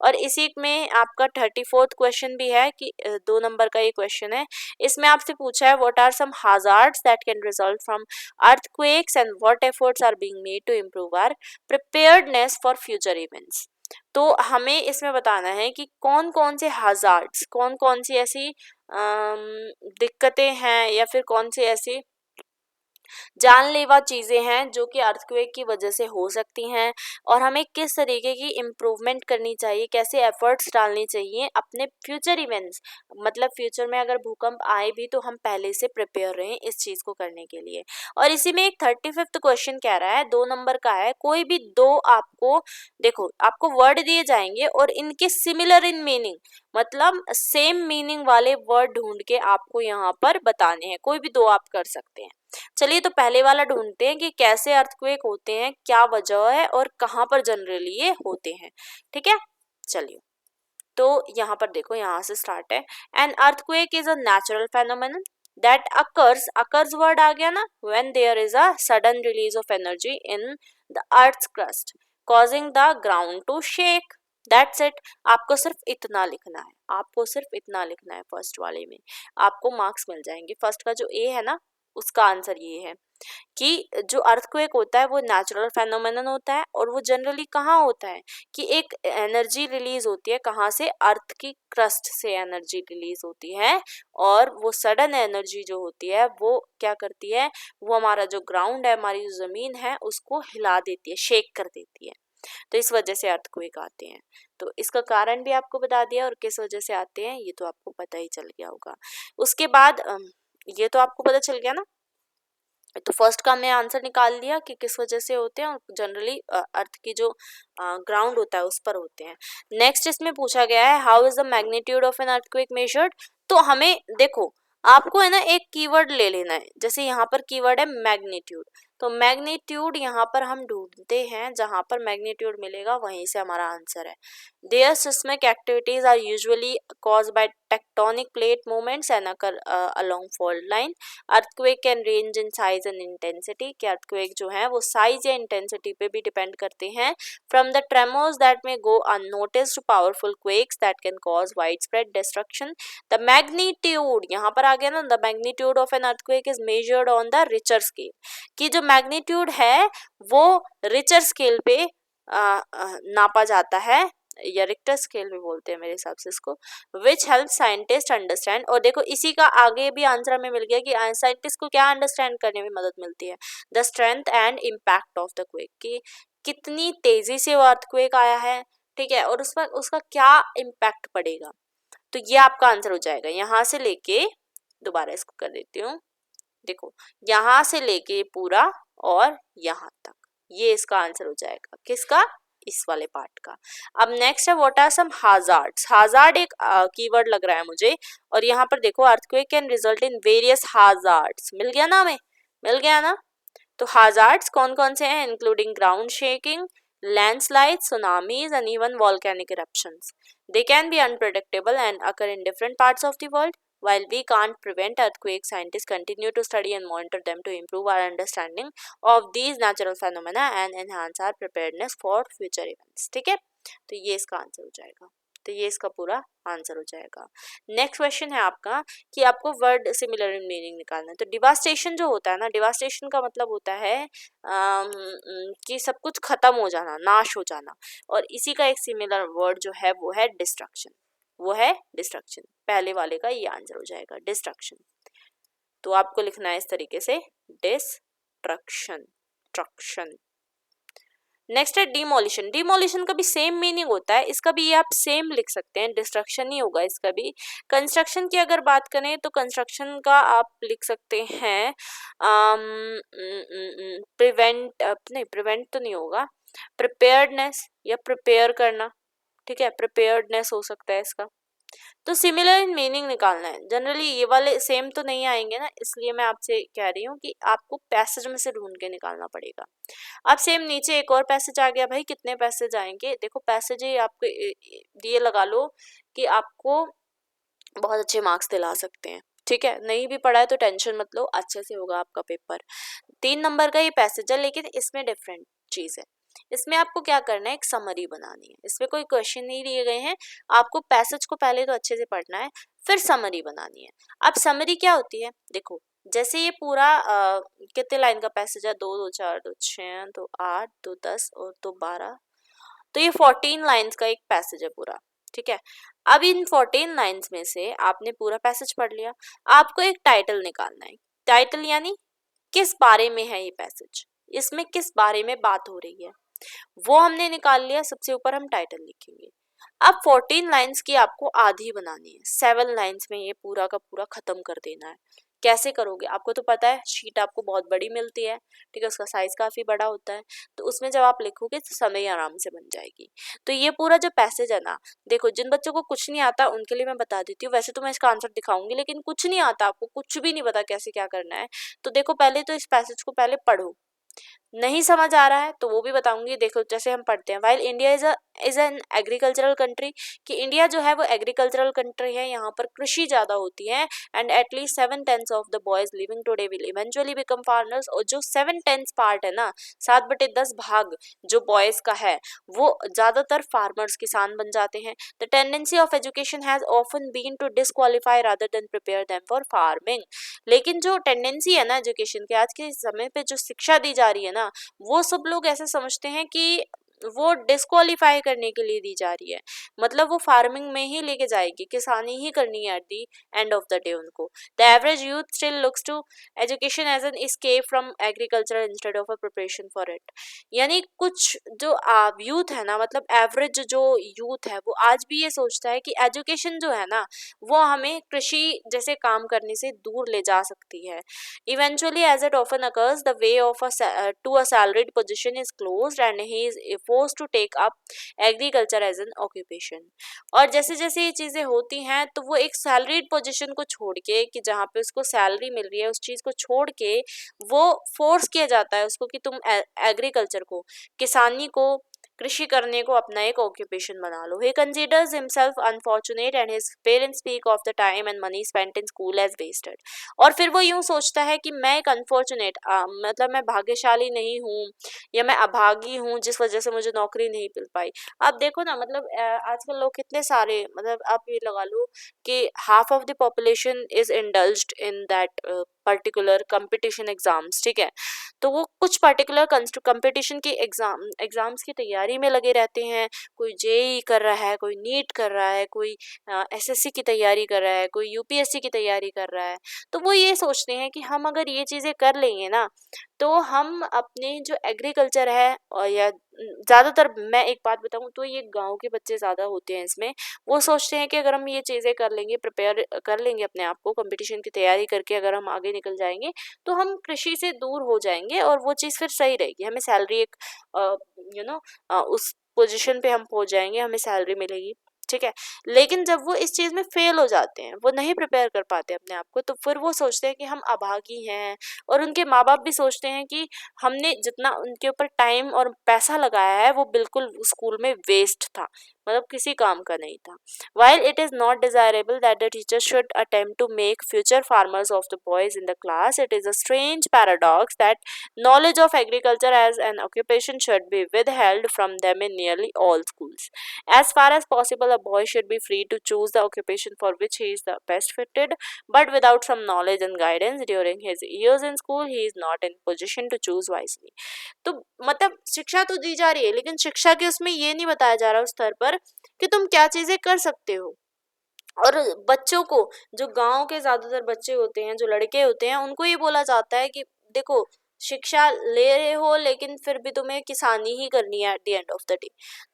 Speaker 1: और इसी में आपका 34th क्वेश्चन भी है, कि 2 नंबर का ये क्वेश्चन है। इसमें आपसे पूछा है what are some hazards that can result from earthquakes and what efforts are being made to improve our preparedness for future events. तो हमें इसमें बताना है कि कौन कौन से हजार्ड्स, कौन कौन सी ऐसी दिक्कतें हैं, या फिर कौन सी ऐसी जानलेवा चीज़ें हैं जो कि अर्थक्वेक की वजह से हो सकती हैं, और हमें किस तरीके की इम्प्रूवमेंट करनी चाहिए, कैसे एफर्ट्स डालने चाहिए अपने फ्यूचर इवेंट्स, मतलब फ्यूचर में अगर भूकंप आए भी तो हम पहले से प्रिपेयर रहें इस चीज़ को करने के लिए। और इसी में एक 35th क्वेश्चन कह रहा है, 2 नंबर का है, कोई भी दो आपको, देखो आपको वर्ड दिए जाएंगे और इनके सिमिलर इन मीनिंग, मतलब सेम मीनिंग वाले वर्ड ढूंढ के आपको यहाँ पर बताने हैं, कोई भी दो आप कर सकते हैं। चलिए तो पहले वाला ढूंढते हैं कि कैसे अर्थक्वेक होते हैं, क्या वजह है, और कहाँ पर जनरली ये होते हैं, ठीक है। चलिए तो यहाँ पर देखो, यहाँ से स्टार्ट है। An earthquake is a natural phenomenon that occurs word आ गया ना, when there is a sudden release of energy in the earth's crust causing the ground to shake. That's it. आपको सिर्फ इतना लिखना है, आपको सिर्फ इतना लिखना है। फर्स्ट वाले में आपको मार्क्स मिल जाएंगे। फर्स्ट का जो ए है ना, उसका आंसर ये है कि जो अर्थक्वेक होता है वो नेचुरल फेनोमेनन होता है, और वो जनरली कहाँ होता है कि एक एनर्जी रिलीज होती है, कहाँ से, अर्थ की क्रस्ट से एनर्जी रिलीज होती है, और वो सडन एनर्जी जो होती है वो क्या करती है, वो हमारा जो ग्राउंड है, हमारी जो जमीन है, उसको हिला देती है, शेक कर देती है। तो इस वजह से अर्थक्वेक आते हैं। तो इसका कारण भी आपको बता दिया, और किस वजह से आते हैं ये तो आपको पता ही चल गया होगा। उसके बाद ये तो आपको पता चल गया ना। तो फर्स्ट का हमने आंसर निकाल लिया कि किस वजह से होते हैं, और जनरली अर्थ की जो ग्राउंड होता है उस पर होते हैं। नेक्स्ट इसमें पूछा गया है how is the magnitude of an earthquake measured. तो हमें देखो, आपको है ना एक कीवर्ड ले लेना है। जैसे यहाँ पर कीवर्ड है मैग्नीट्यूड, तो मैग्नीट्यूड यहाँ पर हम ढूंढते हैं, जहाँ पर मैग्नीट्यूड मिलेगा वहीं से हमारा आंसर है। Their seismic activities are usually caused by tectonic plate movements and occur along fault line. Earthquake can range in size and intensity, कि earthquake जो है वो size या intensity पे भी depend करते हैं, from the tremors that may go unnoticed to powerful quakes that can cause widespread destruction. The magnitude यहाँ पर आ गया ना, the magnitude of an earthquake is measured on the Richter scale, कि जो magnitude है वो Richter scale पे नापा जाता है, या रिक्टर स्केल भी बोलते हैं मेरे हिसाब से इसको, विच हेल्प साइंटिस्ट अंडरस्टैंड। और देखो इसी का आगे भी आंसर हमें मिल गया कि साइंटिस्ट को क्या अंडरस्टैंड करने में मदद मिलती है, the strength and impact of the quake, कि कितनी तेजी से वो अर्थक्वेक आया है, ठीक है, और उस पर उसका क्या इम्पैक्ट पड़ेगा। तो ये आपका आंसर हो जाएगा। यहाँ से लेके, दोबारा इसको कर देती हूँ, देखो यहाँ से लेके पूरा और यहाँ तक, ये इसका आंसर हो जाएगा। किसका, इस वाले पार्ट का। अब नेक्स्ट है what are some hazards. Hazard एक कीवर्ड लग रहा है मुझे, और यहाँ पर देखो earthquake can result in various hazards, मिल गया ना हमें, मिल गया ना। तो हाजार्ड्स कौन कौन से हैं, including ground shaking, landslides, tsunamis and even volcanic eruptions. They can be unpredictable and occur in different parts of the world. While we can't prevent earthquakes, scientists continue to study and monitor them to improve our understanding of these natural phenomena and enhance our preparedness for future events. ठीक है, तो ये इसका answer हो जाएगा। तो ये इसका पूरा आंसर हो जाएगा। नेक्स्ट क्वेश्चन है आपका कि आपको वर्ड सिमिलर इन मीनिंग निकालना है। तो डिवास्टेशन जो होता है ना, डिवास्टेशन का मतलब होता है कि सब कुछ खत्म हो जाना, नाश हो जाना, और इसी का एक सिमिलर वर्ड जो है वो है डिस्ट्रक्शन, वो है डिस्ट्रक्शन। पहले वाले का ये आंसर हो जाएगा डिस्ट्रक्शन। तो आपको लिखना है इस तरीके से, डिस्ट्रक्शन, ट्रक्शन। नेक्स्ट है डिमोलिशन। डिमोलिशन का भी सेम मीनिंग होता है, इसका भी ये आप सेम लिख सकते हैं, डिस्ट्रक्शन ही होगा इसका भी। कंस्ट्रक्शन की अगर बात करें तो कंस्ट्रक्शन का आप लिख सकते हैं प्रिवेंट, नहीं प्रिवेंट तो नहीं होगा, प्रिपेयर्डनेस या प्रिपेयर करना, ठीक है, प्रिपेयर्डनेस हो सकता है इसका। तो सिमिलर इन मीनिंग निकालना है। जनरली ये वाले सेम तो नहीं आएंगे ना, इसलिए मैं आपसे कह रही हूँ कि आपको पैसेज में से ढूंढ के निकालना पड़ेगा। अब सेम नीचे एक और पैसेज आ गया भाई, कितने पैसेज आएंगे, देखो पैसेज ही आपको ये लगा लो कि आपको बहुत अच्छे मार्क्स दिला सकते हैं, ठीक है। नहीं भी पढ़ा है तो टेंशन मत लो, अच्छे से होगा आपका पेपर। 3 नंबर का ये पैसेज है, लेकिन इसमें डिफरेंट चीज है। इसमें आपको क्या करना है, एक समरी बनानी है। इसमें कोई क्वेश्चन नहीं दिए गए हैं, आपको पैसेज को पहले तो अच्छे से पढ़ना है, फिर समरी बनानी है। अब समरी क्या होती है, देखो जैसे ये पूरा कितने लाइन का पैसेज है, 2 2 4 2 6 2 8 2 10 और 2 12, तो ये 14 लाइन्स का एक पैसेज है पूरा, ठीक है। अब इन 14 लाइन्स में से आपने पूरा पैसेज पढ़ लिया, आपको एक टाइटल निकालना है। टाइटल यानी किस बारे में है ये पैसेज, इसमें किस बारे में बात हो रही है, वो हमने निकाल लिया। सबसे ऊपर हम टाइटल लिखेंगे। अब 14 लाइन्स की आपको आधी बनानी है, 7 लाइन्स में ये पूरा का पूरा खत्म कर देना है। कैसे करोगे, आपको तो पता है शीट आपको बहुत बड़ी मिलती है, ठीक है, उसका साइज काफी बड़ा होता है, तो उसमें जब आप लिखोगे तो समय आराम से बन जाएगी। तो ये पूरा जो पैसेज है ना, देखो जिन बच्चों को कुछ नहीं आता उनके लिए मैं बता देती हूँ, वैसे तो मैं इसका आंसर दिखाऊंगी, लेकिन कुछ नहीं आता आपको, कुछ भी नहीं पता कैसे क्या करना है, तो देखो पहले तो इस पैसेज को पहले पढ़ो, नहीं समझ आ रहा है तो वो भी बताऊंगी। देखो जैसे हम पढ़ते हैं, while India is an agricultural country, कि इंडिया जो है वो एग्रीकल्चरल कंट्री है, यहाँ पर कृषि ज़्यादा होती है। And at least 7/10 of the boys living today will eventually become farmers. और जो 7/10 पार्ट है ना, 7/10 भाग जो बॉयज का है, वो ज़्यादातर फार्मर्स, किसान बन जाते हैं। The tendency of education has often been to disqualify rather than prepare them for farming. लेकिन जो टेंडेंसी है ना एजुकेशन के, आज के समय पे जो शिक्षा दी जा रही है ना, वो सब लोग ऐसे समझते हैं कि वो डिस्क्वालीफाई करने के लिए दी जा रही है, मतलब वो फार्मिंग में ही लेके जाएगी, किसानी ही करनी है at the end of the day उनको। The average youth still looks to education as an escape from agriculture instead of a preparation for it. यानी कुछ जो यूथ है ना, मतलब एवरेज जो यूथ है, वो आज भी ये सोचता है कि एजुकेशन जो है ना, वो हमें कृषि जैसे काम करने से दूर ले जा सकती है। Eventually, as it often occurs, the way of to a salaried position is closed and he is forced to take up agriculture as an occupation. और जैसे जैसे ये चीज़ें होती हैं तो वो एक सैलरीड पोजीशन को छोड़ के, कि जहाँ पे उसको सैलरी मिल रही है, उस चीज़ को छोड़ के वो फोर्स किया जाता है उसको कि तुम एग्रीकल्चर को, किसानी को, कृषि करने को अपना एक ऑक्यूपेशन बना लो। He considers himself unfortunate and his parents speak of the time and money spent in school as wasted. और फिर वो यूं सोचता है कि मैं एक अनफॉर्चुनेट, मतलब मैं भाग्यशाली नहीं हूँ, या मैं अभागी हूँ जिस वजह से मुझे नौकरी नहीं मिल पाई। आप देखो ना, मतलब आजकल लोग कितने सारे, मतलब आप ये लगा लो कि half of the population is indulged in that particular competition exams, ठीक है। तो वो कुछ पर्टिकुलर कंपटीशन की एग्जाम्स की तैयारी में लगे रहते हैं। कोई जेई कर रहा है, कोई नीट कर रहा है, कोई एसएससी की तैयारी कर रहा है, कोई यूपीएससी की तैयारी कर रहा है। तो वो ये सोचते हैं कि हम अगर ये चीज़ें कर लेंगे ना, तो हम अपने जो एग्रीकल्चर है, और या ज़्यादातर मैं एक बात बताऊँ तो ये गांव के बच्चे ज़्यादा होते हैं इसमें, वो सोचते हैं कि अगर हम ये चीज़ें कर लेंगे, प्रिपेयर कर लेंगे अपने आप को, कंपटीशन की तैयारी करके अगर हम आगे निकल जाएंगे, तो हम कृषि से दूर हो जाएंगे और वो चीज़ फिर सही रहेगी, हमें सैलरी एक यू नो उस पोजीशन पे हम पहुंच जाएंगे, हमें सैलरी मिलेगी, ठीक है। लेकिन जब वो इस चीज़ में फेल हो जाते हैं, वो नहीं प्रिपेयर कर पाते अपने आप को, तो फिर वो सोचते हैं कि हम अभागी हैं। और उनके माँ बाप भी सोचते हैं कि हमने जितना उनके ऊपर टाइम और पैसा लगाया है वो बिल्कुल स्कूल में वेस्ट था, मतलब किसी काम का नहीं था। While it is not desirable that the teacher should attempt to make future farmers of the boys in the class, it is a strange paradox that knowledge of agriculture as an occupation should be withheld from them in nearly all schools. As far as possible, a boy should be free to choose the occupation for which he is the best fitted, but without some knowledge and guidance during his years in school, he is not in position to choose wisely. तो मतलब शिक्षा तो दी जा रही है, लेकिन शिक्षा के उसमें ये नहीं बताया जा रहा उस स्तर पर कि तुम क्या चीजें कर सकते हो। और बच्चों को, जो गांव के ज्यादातर बच्चे होते हैं, जो लड़के होते हैं, उनको ये बोला जाता है कि देखो शिक्षा ले रहे हो लेकिन फिर भी तुम्हें किसानी ही करनी है at the end of the day.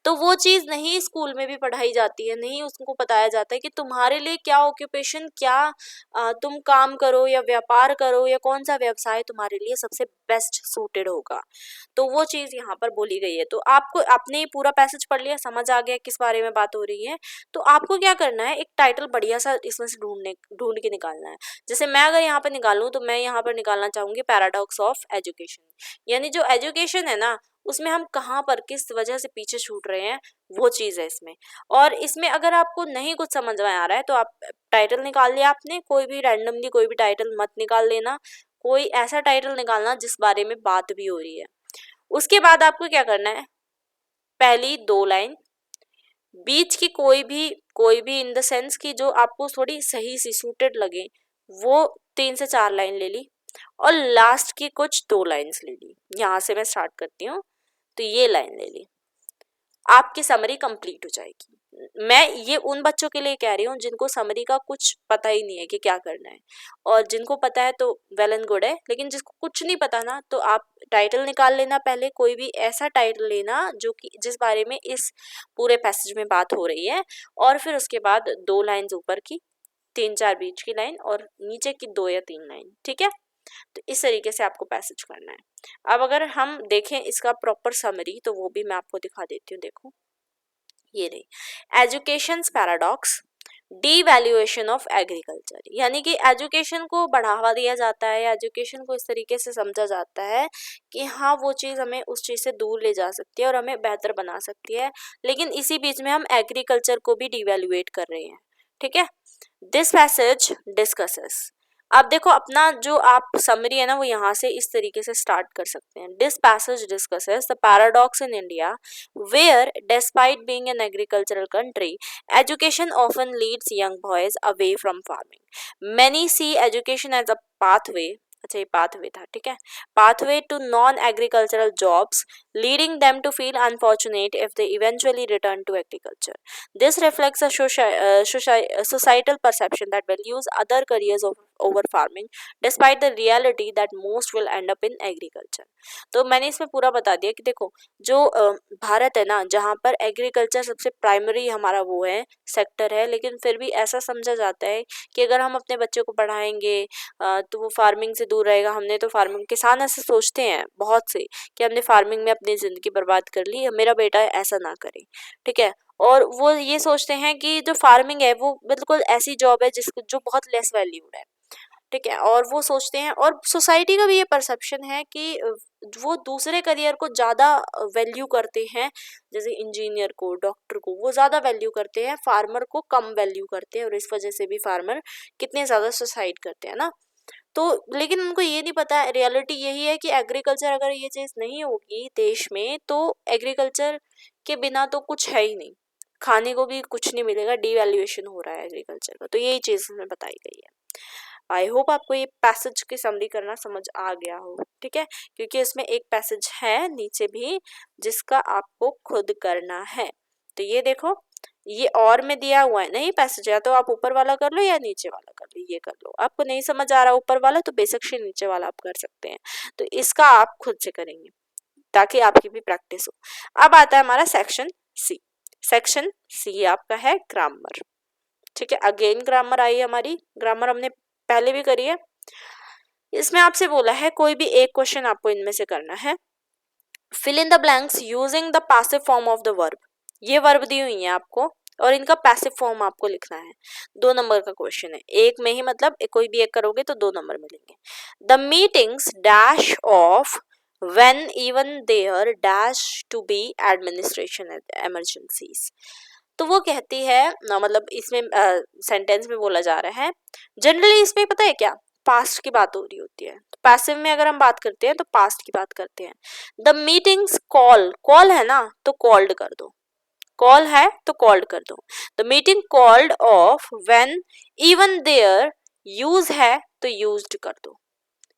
Speaker 1: तो वो चीज नहीं स्कूल में भी पढ़ाई जाती है, नहीं उसको बताया जाता है कि तुम्हारे लिए क्या ऑक्यूपेशन, क्या तुम काम करो या व्यापार करो, या कौन सा व्यवसाय तुम्हारे लिए सबसे बेस्ट सूटेड होगा। तो वो चीज यहाँ पर बोली गई है। तो आपको, आपने पूरा पैसेज पढ़ लिया, समझ आ गया किस बारे में बात हो रही है। तो आपको क्या करना है, एक टाइटल बढ़िया सा इसमें से ढूंढ के निकालना है। जैसे मैं अगर यहाँ पर निकालूं तो मैं यहाँ पर निकालना चाहूंगी पैराडॉक्स ऑफ एजुकेशन, यानी जो एजुकेशन है ना, उसमें हम कहाँ पर किस वजह से पीछे छूट रहे हैं, वो चीज़ है इसमें। और इसमें अगर आपको नहीं कुछ समझ में आ रहा है तो आप टाइटल निकाल लिया आपने, कोई भी रैंडमली कोई भी टाइटल मत निकाल लेना, कोई ऐसा टाइटल निकालना जिस बारे में बात भी हो रही है। उसके बाद आपको क्या करना है, पहली 2 लाइन, बीच की कोई भी इन द सेंस की जो आपको थोड़ी सही सी सूटेड लगे, वो 3 से 4 लाइन ले ली, और लास्ट की कुछ 2 लाइन्स ले ली। यहाँ से मैं स्टार्ट करती हूँ, तो ये लाइन ले ली, आपकी समरी कंप्लीट हो जाएगी। मैं ये उन बच्चों के लिए कह रही हूँ जिनको समरी का कुछ पता ही नहीं है कि क्या करना है, और जिनको पता है तो वेल एंड गुड है, लेकिन जिसको कुछ नहीं पता ना, तो आप टाइटल निकाल लेना, पहले कोई भी ऐसा टाइटल लेना जो कि जिस बारे में इस पूरे पैसेज में बात हो रही है, और फिर उसके बाद 2 लाइन्स ऊपर की, 3-4 बीच की लाइन, और नीचे की 2 या 3 लाइन, ठीक है। तो इस तरीके से आपको पैसेज करना है। अब अगर हम देखें इसका प्रॉपर समरी, तो वो भी मैं आपको दिखा देती हूँ। देखो ये रही educations paradox, devaluation of agriculture, यानी कि एजुकेशन को बढ़ावा दिया जाता है, एजुकेशन को इस तरीके से समझा जाता है कि हाँ वो चीज़ हमें उस चीज़ से दूर ले जा सकती है और हमें बेहतर बना सकती है, लेकिन इसी बीच में हम एग्रीकल्चर को भी डिवैल्यूएट कर रहे हैं। ठीक है, दिस पैसेज डिस्कसेस, अब देखो अपना जो आप समरी है ना वो यहाँ से इस तरीके से स्टार्ट कर सकते हैं। This passage discusses the paradox in India where despite being an agricultural country education often leads young boys away from farming, many see education as a pathway, अच्छा ये पाथवे था, ठीक है, pathway to non agricultural jobs leading them to feel unfortunate if they eventually return to agriculture. This reflects a societal perception that values other careers over farming, despite the reality that most will end up in agriculture. तो मैंने इसमें पूरा बता दिया कि देखो जो भारत है ना, जहाँ पर एग्रीकल्चर सबसे प्राइमरी हमारा वो है सेक्टर है, लेकिन फिर भी ऐसा समझा जाता है कि अगर हम अपने बच्चे को पढ़ाएंगे तो वो फार्मिंग से दूर रहेगा। हमने तो फार्मिंग, किसान ऐसे सोचते हैं बहुत से कि हमने फार्मिंग में अपनी ज़िंदगी बर्बाद कर ली, मेरा बेटा ऐसा ना करे। ठीक है, और वो ये सोचते हैं कि जो फार्मिंग है वो बिल्कुल ऐसी जॉब है जिसको जो बहुत लेस वैल्यूड है। ठीक है, और वो सोचते हैं, और सोसाइटी का भी ये परसेप्शन है कि वो दूसरे करियर को ज़्यादा वैल्यू करते हैं, जैसे इंजीनियर को, डॉक्टर को वो ज़्यादा वैल्यू करते हैं, फार्मर को कम वैल्यू करते हैं, और इस वजह से भी फार्मर कितने ज़्यादा सुसाइड करते हैं ना। तो लेकिन उनको ये नहीं पता, रियलिटी यही है कि एग्रीकल्चर अगर ये चीज़ नहीं होगी देश में तो एग्रीकल्चर के बिना तो कुछ है ही नहीं, खाने को भी कुछ नहीं मिलेगा, डीवैल्यूएशन हो रहा है एग्रीकल्चर का। तो यही चीज़ इसमें बताई गई है। आई होप आपको ये पैसेज की समरी करना समझ आ गया हो। ठीक है, क्योंकि इसमें एक पैसेज है नीचे भी जिसका आपको खुद करना है। तो ये देखो, ये और में दिया हुआ है नहीं पैसेज, या तो आप ऊपर वाला कर लो या नीचे वाला कर लो, ये कर लो। आपको नहीं समझ आ रहा ऊपर वाला तो बेशक से नीचे वाला आप कर सकते हैं। तो इसका आप खुद से करेंगे ताकि आपकी भी प्रैक्टिस हो। अब आता है हमारा सेक्शन सी। सेक्शन सी आपका है ग्रामर। ठीक है, अगेन ग्रामर आई हमारी। ग्रामर हमने पहले भी करी है। इसमें आपसे बोला है कोई भी एक क्वेश्चन आपको इनमें से करना है। Fill in the blanks using the passive form of the verb. ये वर्ब दी हुई है आपको और इनका पैसिव फॉर्म आपको लिखना है। 2 नंबर का क्वेश्चन है, एक में ही मतलब कोई भी एक करोगे तो 2 नंबर मिलेंगे। The meetings dash of when even there dash to be administration emergencies। तो वो कहती है मतलब इसमें सेंटेंस में बोला जा रहा है, जनरली इसमें पता है क्या, पास्ट की बात हो रही होती है। तो पैसिव में अगर हम बात करते हैं तो पास्ट की बात करते हैं। द मीटिंग्स कॉल, कॉल है ना तो कॉल्ड कर दो, कॉल है तो कॉल्ड कर दो। The meeting called off when even there, use है तो यूज्ड कर दो,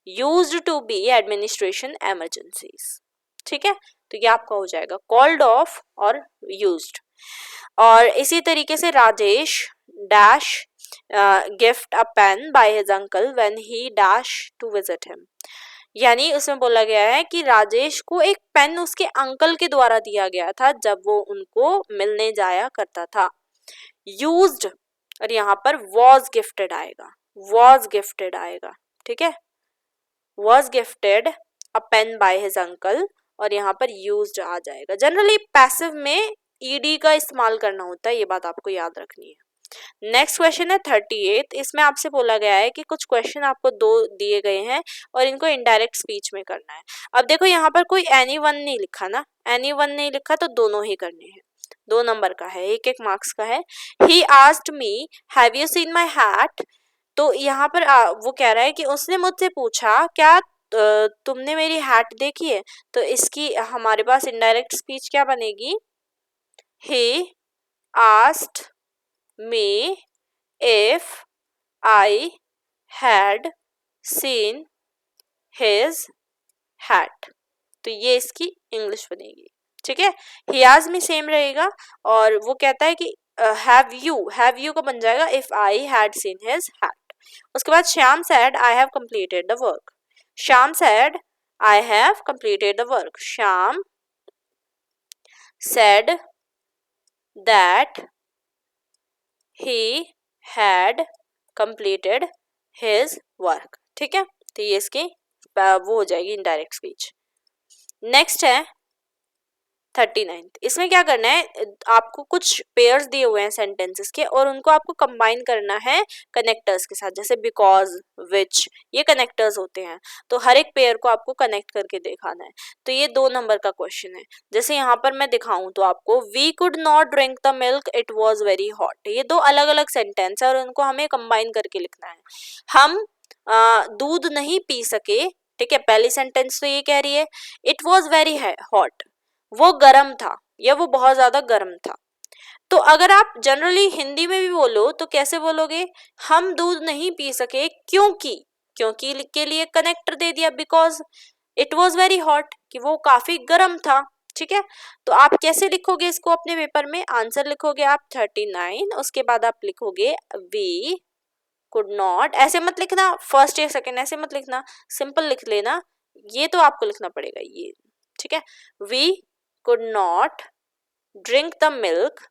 Speaker 1: used to be administration emergencies. ठीक है, तो ये आपका हो जाएगा कॉल्ड ऑफ और यूज्ड। और इसी तरीके से Rajesh dash gift a pen by his uncle when he dash to visit him. यानी उसमें बोला गया है कि राजेश को एक पेन उसके अंकल के द्वारा दिया गया था जब वो उनको मिलने जाया करता था। यूज्ड, और यहाँ पर वॉज गिफ्टेड आएगा, वॉज गिफ्टेड आएगा। ठीक है, was gifted a pen by his uncle, और यहाँ पर यूज्ड आ जाएगा। जनरली पैसिव में ईडी का इस्तेमाल करना होता है, ये बात आपको याद रखनी है। नेक्स्ट क्वेश्चन है 38। इसमें आपसे बोला गया है कि कुछ क्वेश्चन आपको 2 दिए गए हैं और इनको इनडायरेक्ट स्पीच में करना है। अब देखो यहाँ पर कोई एनीवन नहीं लिखा ना, एनीवन नहीं लिखा तो दोनों ही करने हैं। 2 नंबर का है, 1-1 मार्क्स का है। He asked me have you seen my hat. तो यहाँ पर वो कह रहा है कि उसने मुझसे पूछा क्या तुमने मेरी हैट देखी है। तो इसकी हमारे पास इनडायरेक्ट स्पीच क्या बनेगी, he asked me if I had seen his hat। तो ये इसकी इंग्लिश बनेगी। ठीक है, he asked me सेम रहेगा, और वो कहता है कि have you का बन जाएगा if I had seen his hat। उसके बाद Shyam said I have completed the work। Shyam said I have completed the work। Shyam said that he had completed his work। ठीक है, तो ये इसकी वो हो जाएगी इनडायरेक्ट स्पीच। नेक्स्ट है 39। इसमें क्या करना है, आपको कुछ पेयर्स दिए हुए हैं सेंटेंसेस के और उनको आपको कंबाइन करना है कनेक्टर्स के साथ, जैसे बिकॉज, विच, ये कनेक्टर्स होते हैं, तो हर एक पेयर को आपको कनेक्ट करके दिखाना है। तो ये 2 नंबर का क्वेश्चन है। जैसे यहाँ पर मैं दिखाऊं तो आपको, we could not drink the milk, it was very hot. ये 2 अलग अलग सेंटेंस है और उनको हमें कंबाइन करके लिखना है। हम दूध नहीं पी सके, ठीक है, पहली सेंटेंस तो ये कह रही है इट वॉज वेरी हॉट, वो गर्म था या वो बहुत ज्यादा गर्म था। तो अगर आप जनरली हिंदी में भी बोलो तो कैसे बोलोगे, हम दूध नहीं पी सके क्योंकि, क्योंकि के लिए कनेक्टर दे दिया because, it was very hot कि वो काफी गर्म था, ठीक है। तो आप कैसे लिखोगे इसको अपने पेपर में, आंसर लिखोगे आप 39, उसके बाद आप लिखोगे वी कुड नॉट, ऐसे मत लिखना फर्स्ट या सेकंड, ऐसे मत लिखना, सिंपल लिख लेना, ये तो आपको लिखना पड़ेगा ये, ठीक है। We could not drink the milk,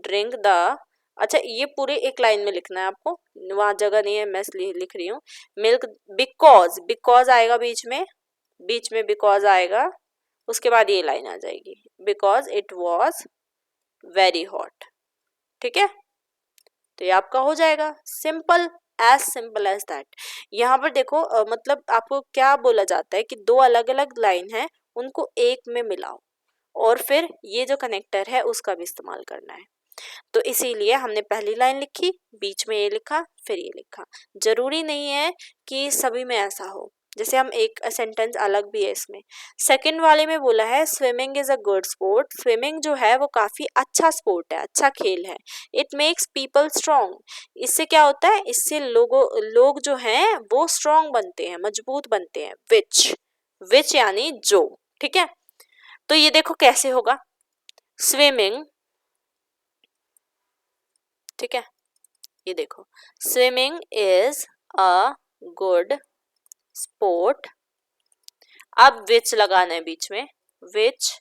Speaker 1: drink the, अच्छा ये पूरे एक लाइन में लिखना है आपको, वहां जगह नहीं है मैं इसलिए लिख रही हूँ। मिल्क बिकॉज, बिकॉज आएगा बीच में, बीच में बिकॉज आएगा, उसके बाद ये लाइन आ जाएगी, because it was very hot, ठीक है। तो ये आपका हो जाएगा, सिंपल एज दैट। यहाँ पर देखो मतलब आपको क्या बोला जाता है कि 2 अलग अलग लाइन है, उनको एक में मिलाओ और फिर ये जो कनेक्टर है उसका भी इस्तेमाल करना है। तो इसीलिए हमने पहली लाइन लिखी, बीच में ये लिखा, फिर ये लिखा। जरूरी नहीं है कि सभी में ऐसा हो, जैसे हम एक सेंटेंस अलग भी है इसमें। सेकंड वाले में बोला है swimming is a good sport, swimming जो है वो काफी अच्छा स्पोर्ट है, अच्छा खेल है। इट मेक्स पीपल स्ट्रॉन्ग, इससे क्या होता है, इससे लोग जो हैं वो स्ट्रॉन्ग बनते हैं, मजबूत बनते हैं। विच यानी जो, ठीक है। तो ये देखो कैसे होगा, स्विमिंग, ठीक है, ये देखो swimming is a good sport, अब विच लगाना है बीच में, विच,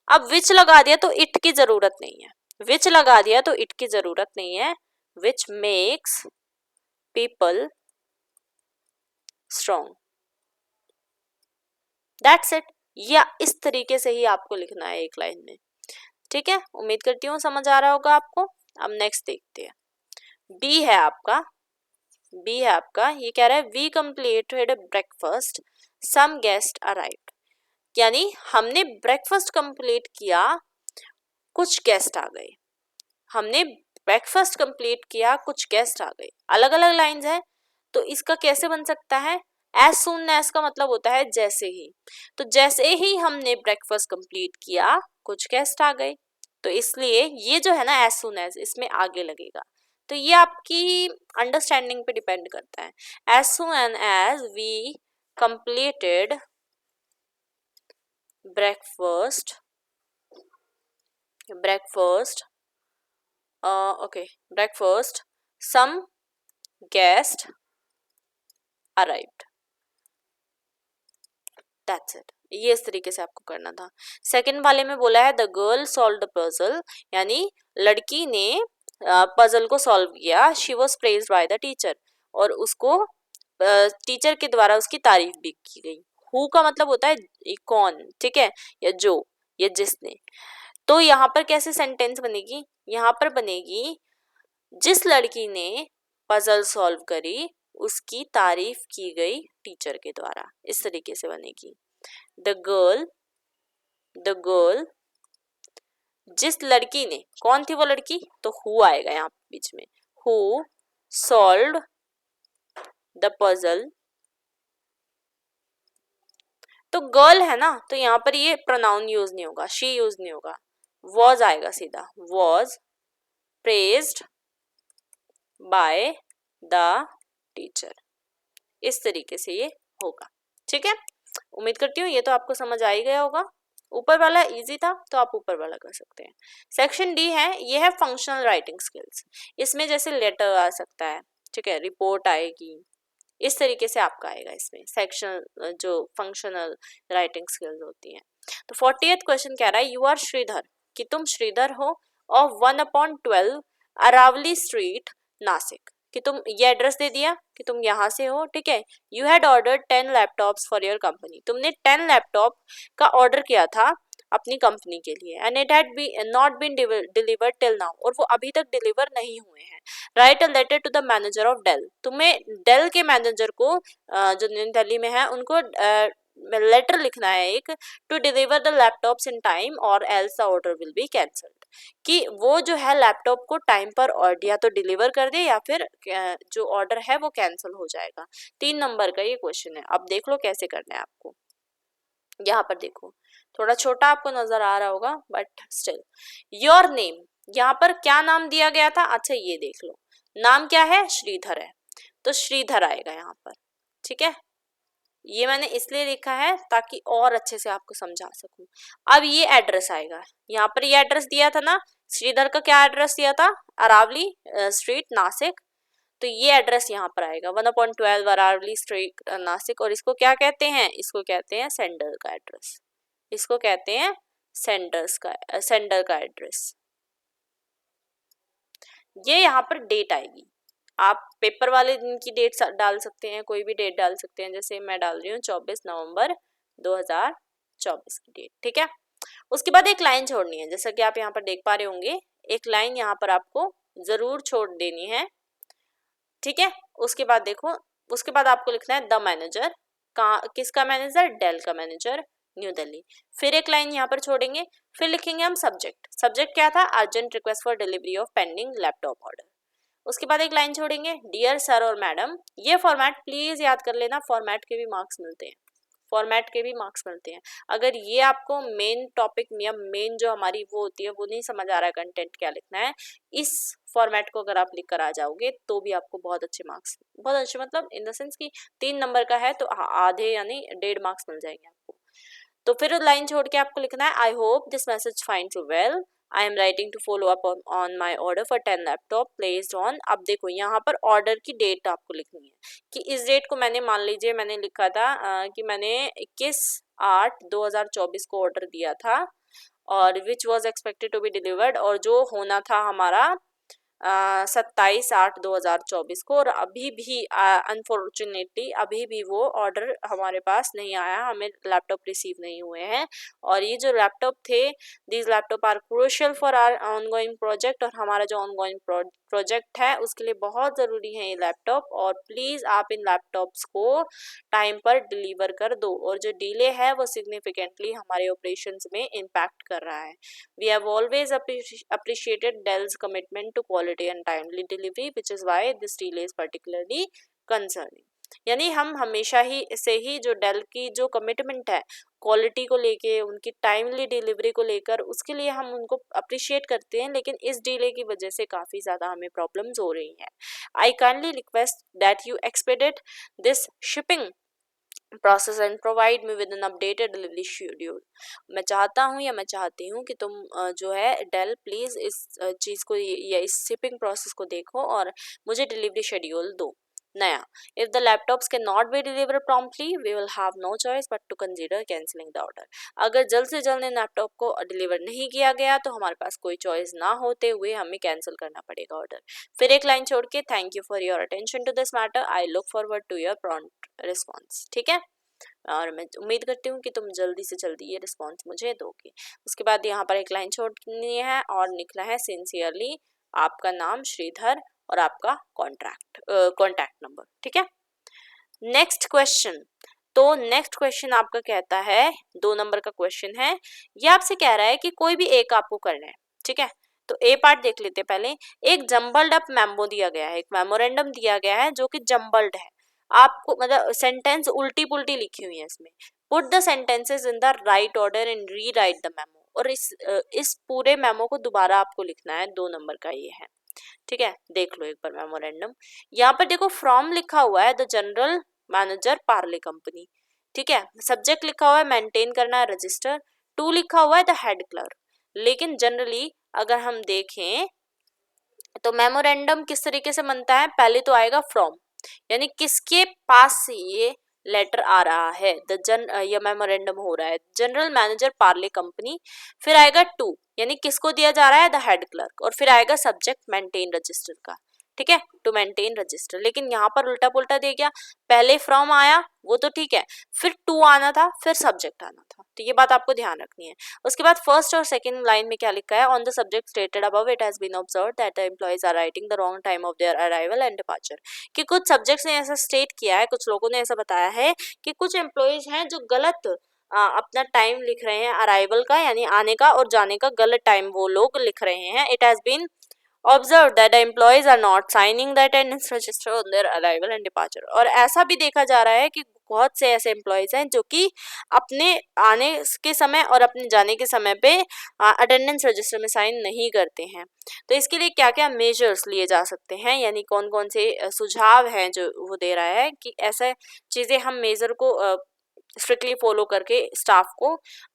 Speaker 1: अब विच लगा दिया तो इट की जरूरत नहीं है, विच लगा दिया तो इट की जरूरत नहीं है, which makes people strong, that's it. या इस तरीके से ही आपको लिखना है एक लाइन में, ठीक है। उम्मीद करती हूँ समझ आ रहा होगा आपको। अब नेक्स्ट देखते हैं, बी है आपका, बी है आपका, ये कह रहा है we completed breakfast, some guest arrived, यानी हमने ब्रेकफास्ट कंप्लीट किया, कुछ गेस्ट आ गए, हमने ब्रेकफास्ट कंप्लीट किया, कुछ गेस्ट आ गए। अलग अलग लाइंस है, तो इसका कैसे बन सकता है, एज सून एज का मतलब होता है जैसे ही, तो जैसे ही हमने ब्रेकफास्ट कंप्लीट किया कुछ गेस्ट आ गए, तो इसलिए ये जो है ना एज सून एज, इसमें आगे लगेगा। तो ये आपकी अंडरस्टैंडिंग पे डिपेंड करता है। As soon as we completed breakfast, breakfast, some guest arrived, that's it। ये इस तरीके से आपको करना था। सेकंड वाले में बोला है the girl solve the puzzle, यानी लड़की ने पजल को सॉल्व किया, she was praised by the teacher, और उसको टीचर के द्वारा उसकी तारीफ भी की गई। हु का मतलब होता है कौन, ठीक है, या जो, या जिसने। तो यहाँ पर कैसे सेंटेंस बनेगी, यहाँ पर बनेगी जिस लड़की ने पजल सॉल्व करी उसकी तारीफ की गई टीचर के द्वारा, इस तरीके से बनेगी। द गर्ल, जिस लड़की ने, कौन थी वो लड़की, तो हु आएगा यहाँ बीच में, हु सॉल्व्ड द पजल, तो गर्ल है ना, तो यहाँ पर ये प्रोनाउन यूज नहीं होगा, शी यूज नहीं होगा, वॉज आएगा सीधा, was praised by the teacher, इस तरीके से ये होगा, ठीक है। उम्मीद करती हूँ ये तो आपको समझ आ ही गया होगा। ऊपर वाला इजी था तो आप ऊपर वाला कर सकते हैं। सेक्शन डी है, ये है फंक्शनल राइटिंग स्किल्स, इसमें जैसे लेटर आ सकता है, ठीक है, रिपोर्ट आएगी, इस तरीके से आपका आएगा इसमें सेक्शन जो फंक्शनल राइटिंग स्किल्स होती हैं। तो 40th क्वेश्चन कह रहा है यू आर श्रीधर, कि तुम श्रीधर हो, ऑफ 1/12 अरावली स्ट्रीट नासिक, कि तुम ये एड्रेस दे दिया कि तुम यहाँ से हो, ठीक है। You had order 10 laptops for your company, तुमने 10 लैपटॉप का ऑर्डर किया था अपनी कंपनी के लिए, and it had be not been delivered till now, और वो अभी तक डिलीवर नहीं हुए हैं। Write a letter to the manager of Dell, तुम्हें डेल के मैनेजर को जो न्यू दिल्ली में है उनको लेटर लिखना है एक, to deliver the laptops in time और else the order will be cancelled, कि वो जो है लैपटॉप को टाइम पर या तो डिलीवर कर दे या फिर जो ऑर्डर है वो कैंसिल हो जाएगा। 3 नंबर का ये क्वेश्चन है। अब देख लो कैसे करना है आपको। यहाँ पर देखो, थोड़ा छोटा आपको नजर आ रहा होगा बट स्टिल, योर नेम, यहाँ पर क्या नाम दिया गया था, अच्छा ये देख लो, नाम क्या है, श्रीधर है, तो श्रीधर आएगा यहाँ पर, ठीक है। ये मैंने इसलिए लिखा है ताकि और अच्छे से आपको समझा सकूं। अब ये एड्रेस आएगा, यहाँ पर ये एड्रेस दिया था ना, श्रीधर का क्या एड्रेस दिया था, अरावली स्ट्रीट नासिक, तो ये एड्रेस यहाँ पर आएगा 1/12 अरावली स्ट्रीट नासिक, और इसको क्या कहते हैं, इसको कहते हैं सेंडर का एड्रेस, इसको कहते हैं सेंडर का एड्रेस। ये यहाँ पर डेट आएगी, आप पेपर वाले दिन की डेट डाल सकते हैं, कोई भी डेट डाल सकते हैं, जैसे मैं डाल रही हूँ 24 नवंबर 2024 की डेट, ठीक है। उसके बाद एक लाइन छोड़नी है, जैसा कि आप यहाँ पर देख पा रहे होंगे, एक लाइन यहाँ पर आपको जरूर छोड़ देनी है, ठीक है। उसके बाद देखो, उसके बाद आपको लिखना है द मैनेजर, किसका मैनेजर, डेल का मैनेजर, न्यू दिल्ली। फिर एक लाइन यहाँ पर छोड़ेंगे, फिर लिखेंगे हम सब्जेक्ट क्या था, urgent request for delivery of pending laptop order. उसके बाद एक लाइन छोड़ेंगे, डियर सर और मैडम, ये फॉर्मेट प्लीज याद कर लेना, फॉर्मेट के भी मार्क्स मिलते हैं, फॉर्मेट के भी मार्क्स मिलते हैं। अगर ये आपको मेन टॉपिक या मेन जो हमारी वो होती है वो नहीं समझ आ रहा है कंटेंट क्या लिखना है, इस फॉर्मेट को अगर आप लिख कर आ जाओगे तो भी आपको बहुत अच्छे मार्क्स, बहुत अच्छे मतलब इन द सेंस कि 3 नंबर का है तो आधे यानी 1.5 मार्क्स मिल जाएंगे आपको। तो फिर लाइन छोड़ के आपको लिखना है, I hope this message finds you well, I am writing to follow up on my order for 10 laptop placed on. अब देखो यहाँ पर ऑर्डर की डेट आपको लिखनी है कि इस डेट को मैंने, मान लीजिए मैंने लिखा था कि मैंने 21/8/2024 को ऑर्डर दिया था, और which was expected to be delivered, और जो होना था हमारा 27/8/2024 को, और अभी भी अनफॉर्चुनेटली अभी भी वो ऑर्डर हमारे पास नहीं आया, हमें लैपटॉप रिसीव नहीं हुए हैं। और ये जो लैपटॉप थे, these laptop are crucial for our ongoing project, और हमारा जो ऑनगोइंग प्रोजेक्ट है उसके लिए बहुत ज़रूरी है ये लैपटॉप, और प्लीज़ आप इन लैपटॉप्स को टाइम पर डिलीवर कर दो, और जो डिले है वो सिग्निफिकेंटली हमारे ऑपरेशंस में इम्पैक्ट कर रहा है। We have always appreciated Dell's commitment to quality and timely delivery, which is why this delay is particularly concerning. यानी हम हमेशा ही से ही जो डेल की जो कमिटमेंट है क्वालिटी को लेके, उनकी टाइमली डिलीवरी को लेकर, उसके लिए हम उनको अप्रिशिएट करते हैं, लेकिन इस डिले की वजह से काफ़ी ज़्यादा हमें प्रॉब्लम्स हो रही हैं। I kindly request that you expedite this shipping process and provide me with an updated delivery schedule. मैं चाहता हूँ या मैं चाहती हूँ कि तुम जो है डेल प्लीज़ इस चीज़ को या इस शिपिंग प्रोसेस को देखो और मुझे डिलीवरी शेड्यूल दो नया। If the laptops can not be deliver promptly we will have no choice but to consider cancelling the order. अगर जल्द से जल्द इन लैपटॉप को डिलीवर नहीं किया गया तो हमारे पास कोई चॉइस ना होते हुए हमें कैंसिल करना पड़ेगा ऑर्डर। फिर एक लाइन छोड़ के, thank you for your attention to this matter, I look forward to your prompt response. ठीक है, और मैं उम्मीद करती हूँ कि तुम जल्दी से जल्दी ये रिस्पॉन्स मुझे दोगे। उसके बाद यहाँ पर एक लाइन छोड़नी है और लिखना है सिंसियरली आपका नाम श्रीधर और आपका कॉन्टैक्ट नंबर। ठीक है, नेक्स्ट क्वेश्चन। तो नेक्स्ट क्वेश्चन आपका कहता है, 2 नंबर का क्वेश्चन है, ये आपसे कह रहा है कि कोई भी एक आपको करना है। ठीक है, तो ए पार्ट देख लेते हैं पहले। एक जम्बल्ड अप मेमो दिया गया है, एक मेमोरेंडम दिया गया है जो कि जम्बल्ड है, आपको मतलब सेंटेंस उल्टी पुल्टी लिखी हुई है इसमें। Put the sentences in the right order and re right the memo, और इस पूरे मेमो को दोबारा आपको लिखना है, 2 नंबर का ये है। ठीक है, देख लो एक बार मेमोरेंडम। यहाँ पर देखो फ्रॉम लिखा हुआ है the general manager Parle company. ठीक है, सब्जेक्ट लिखा हुआ है मेंटेन करना है रजिस्टर, टू लिखा हुआ है द हेड क्लर्क। लेकिन जनरली अगर हम देखें तो मेमोरेंडम किस तरीके से बनता है, पहले तो आएगा फ्रॉम, यानी किसके पास से ये लेटर आ रहा है, ये मेमोरेंडम हो रहा है जनरल मैनेजर पार्ले कंपनी। फिर आएगा टू, यानी किसको दिया जा रहा है, द हेड क्लर्क, और फिर आएगा सब्जेक्ट मेंटेन रजिस्टर का। ठीक है, टू मेंटेन रजिस्टर। लेकिन यहाँ पर उल्टा पुल्टा दे गया, पहले फ्रॉम आया वो तो ठीक है, फिर टू आना था, फिर सब्जेक्ट आना था, तो ये बात आपको ध्यान रखनी है। उसके बाद फर्स्ट और सेकंड लाइन में क्या लिखा है, on the subject stated above it has been observed that the employees are writing the wrong time of their arrival and departure. कि कुछ सब्जेक्ट्स ने ऐसा स्टेट किया है, कुछ लोगों ने ऐसा बताया है कि कुछ एम्प्लॉइज हैं जो गलत अपना टाइम लिख रहे हैं अराइवल का, यानी आने का और जाने का गलत टाइम वो लोग लिख रहे हैं। It has been observed that the employees are not signing the attendance register on their arrival and departure। और ऐसा भी देखा जा रहा है कि बहुत से ऐसे एम्प्लॉयज हैं जो कि अपने आने के समय और अपने जाने के समय पे अटेंडेंस रजिस्टर में साइन नहीं करते हैं। तो इसके लिए क्या क्या मेजर्स लिए जा सकते हैं, यानी कौन कौन से सुझाव हैं जो वो दे रहा है कि ऐसे चीज़ें हम मेजर को स्ट्रिक्टली फॉलो करके स्टाफ को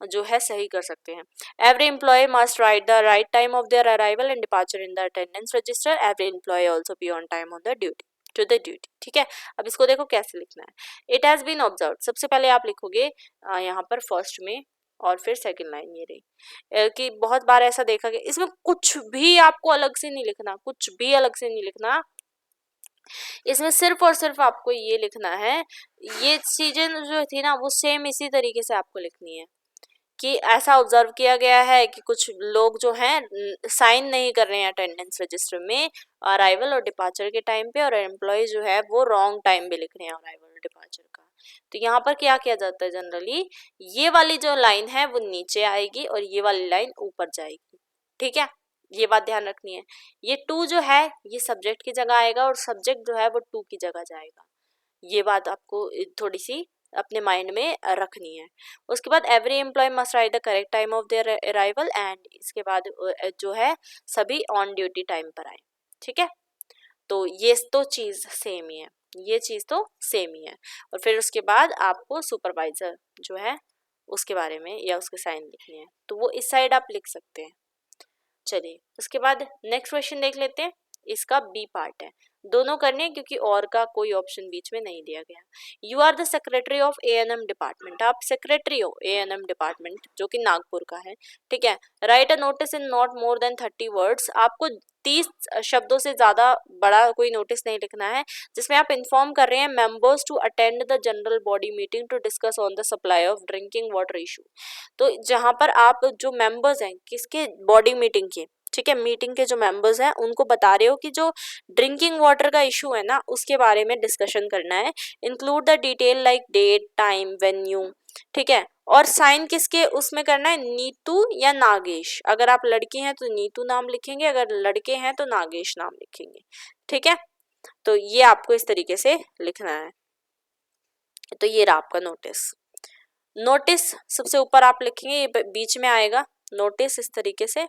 Speaker 1: जो है सही कर सकते हैं। Every employ must write the right time of their arrival and departure in the attendance register. Every employ also be on time on the duty to the duty. ठीक है, अब इसको देखो कैसे लिखना है। इट हैज बीन ऑब्जर्व, सबसे पहले आप लिखोगे यहाँ पर फर्स्ट में और फिर सेकंड लाइन ये रही कि बहुत बार ऐसा देखा गया, इसमें कुछ भी आपको अलग से नहीं लिखना, कुछ भी अलग से नहीं लिखना, इसमें सिर्फ और सिर्फ आपको ये लिखना है, ये चीजें जो थी ना वो सेम इसी तरीके से आपको लिखनी है कि ऐसा ऑब्जर्व किया गया है कि कुछ लोग जो हैं साइन नहीं कर रहे हैं अटेंडेंस रजिस्टर में अराइवल और डिपार्चर के टाइम पे, और एम्प्लॉय जो है वो रॉन्ग टाइम पे लिख रहे हैं अराइवल और डिपार्चर का। तो यहाँ पर क्या किया जाता है, जनरली ये वाली जो लाइन है वो नीचे आएगी और ये वाली लाइन ऊपर जाएगी। ठीक है, ये बात ध्यान रखनी है। ये टू जो है ये सब्जेक्ट की जगह आएगा और सब्जेक्ट जो है वो टू की जगह जाएगा। ये बात आपको थोड़ी सी अपने माइंड में रखनी है। उसके बाद every employ must write the correct time of their arrival and इसके बाद जो है सभी ऑन ड्यूटी टाइम पर आए। ठीक है, तो ये तो चीज़ सेम ही है, ये चीज़ तो सेम ही है। और फिर उसके बाद आपको सुपरवाइजर जो है उसके बारे में या उसके साइन लिखने हैं, तो वो इस साइड आप लिख सकते हैं। चलिए उसके बाद नेक्स्ट क्वेश्चन देख लेते हैं, इसका बी पार्ट है, दोनों करने हैं क्योंकि और का कोई ऑप्शन बीच में नहीं दिया गया। You are the secretary of A&M department, आप सेक्रेटरी हो A&M डिपार्टमेंट जो कि नागपुर का है। ठीक है, right a notice in not more than 30 words, आपको 30 शब्दों से ज़्यादा बड़ा कोई नोटिस नहीं लिखना है, जिसमें आप इन्फॉर्म कर रहे हैं members to attend the general body meeting to discuss on the supply of drinking water issue. तो जहाँ पर आप जो मेंबर्स हैं किसके बॉडी मीटिंग के, ठीक है, मीटिंग के जो मेंबर्स हैं उनको बता रहे हो कि जो ड्रिंकिंग वाटर का इशू है ना उसके बारे में डिस्कशन करना है। Include the detail like date time venue. ठीक है, और साइन किसके उसमें करना है, नीतू या नागेश। अगर आप लड़की हैं तो नीतू नाम लिखेंगे, अगर लड़के हैं तो नागेश नाम लिखेंगे। ठीक है, तो ये आपको इस तरीके से लिखना है। तो ये रहा आपका नोटिस। नोटिस सबसे ऊपर आप लिखेंगे, ये बीच में आएगा नोटिस इस तरीके से।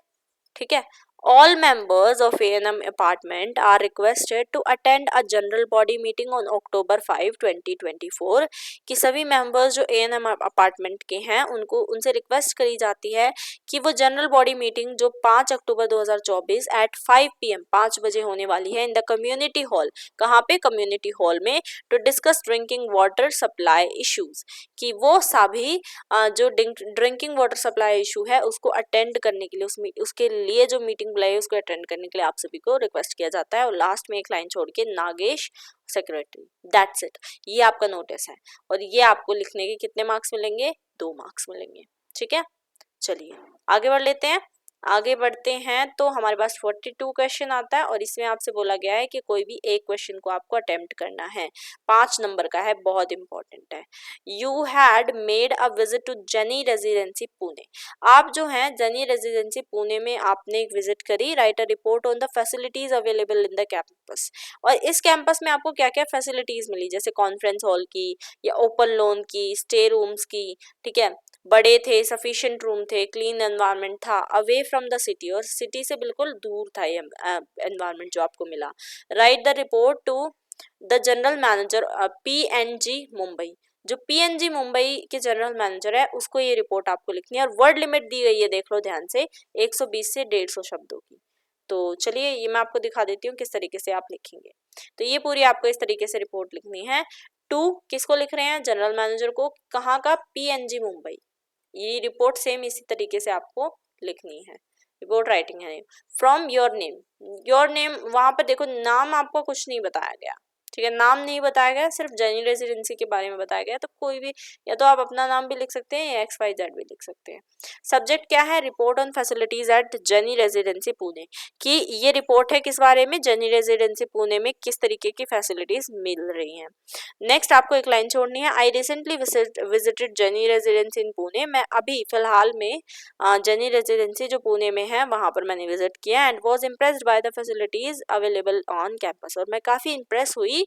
Speaker 1: ठीक है, all members of A&M apartment are requested to attend a general body meeting on October 5, 2024। कि सभी members जो A&M apartment के हैं उनको उनसे रिक्वेस्ट करी जाती है कि वो जनरल बॉडी मीटिंग जो 5 अक्टूबर 2024 एट 5 PM 5 बजे होने वाली है इन द कम्युनिटी हॉल, कहाँ पे, कम्युनिटी हॉल में, to discuss drinking water supply issues, कि वो सभी जो ड्रिंकिंग वाटर सप्लाई इशू है उसको अटेंड करने के लिए, उसके लिए जो मीटिंग बुलाई उसको अटेंड करने के लिए आप सभी को रिक्वेस्ट किया जाता है। और लास्ट में एक लाइन छोड़ के नागेश सेक्रेटरी, दैट्स इट। ये आपका नोटिस है और ये आपको लिखने के कितने मार्क्स मिलेंगे, 2 मार्क्स मिलेंगे। ठीक है, चलिए आगे बढ़ लेते हैं। आगे बढ़ते हैं तो हमारे पास 42 क्वेश्चन आता है और इसमें आपसे बोला गया है कि कोई भी एक क्वेश्चन को आपको अटेम्प्ट करना है, 5 नंबर का है, बहुत इंपॉर्टेंट है। You had made a visit to Jani residency Pune, आप जो हैं जनी रेजिडेंसी पुणे में आपने एक विजिट करी। Right a report on the facilities available in the campus, और इस कैंपस में आपको क्या क्या फैसिलिटीज मिली, जैसे कॉन्फ्रेंस हॉल की या ओपन लॉन की, स्टे रूम्स की। ठीक है, बड़े थे, सफिशिएंट रूम थे, क्लीन एनवायरनमेंट था, अवे फ्रॉम द सिटी, और सिटी से बिल्कुल दूर था ये एनवायरनमेंट जो आपको मिला। Write the report to the general manager PNG Mumbai, जो PNG मुंबई के जनरल मैनेजर है उसको ये रिपोर्ट आपको लिखनी है। और वर्ड लिमिट दी गई है, देख लो ध्यान से, 120 से 150 शब्दों की। तो चलिए ये मैं आपको दिखा देती हूँ किस तरीके से आप लिखेंगे। तो ये पूरी आपको इस तरीके से रिपोर्ट लिखनी है। टू किसको लिख रहे हैं, जनरल मैनेजर को, कहाँ का, PNG मुंबई। ये रिपोर्ट सेम इसी तरीके से आपको लिखनी है। रिपोर्ट राइटिंग है। फ्रॉम योर नेम वहाँ पर देखो नाम आपको कुछ नहीं बताया गया, ठीक है, नाम नहीं बताया गया, सिर्फ जेन्यू रेजिडेंसी के बारे में बताया गया। तो कोई भी, या तो आप अपना नाम भी लिख सकते हैं या XYZ भी लिख सकते हैं। सब्जेक्ट क्या है, report on facilities eight jenny residency Pune, कि ये रिपोर्ट है किस बारे में, जेनी रेजिडेंसी पुणे में किस तरीके की फैसिलिटीज मिल रही हैं। नेक्स्ट आपको एक लाइन छोड़नी है, I recently visited Jenny Residency in Pune, मैं अभी फिलहाल में जेनी रेजिडेंसी जो पुणे में है वहां पर मैंने विजिट किया, and was impressed by the facilities available on campus, और मैं काफी इंप्रेस हुई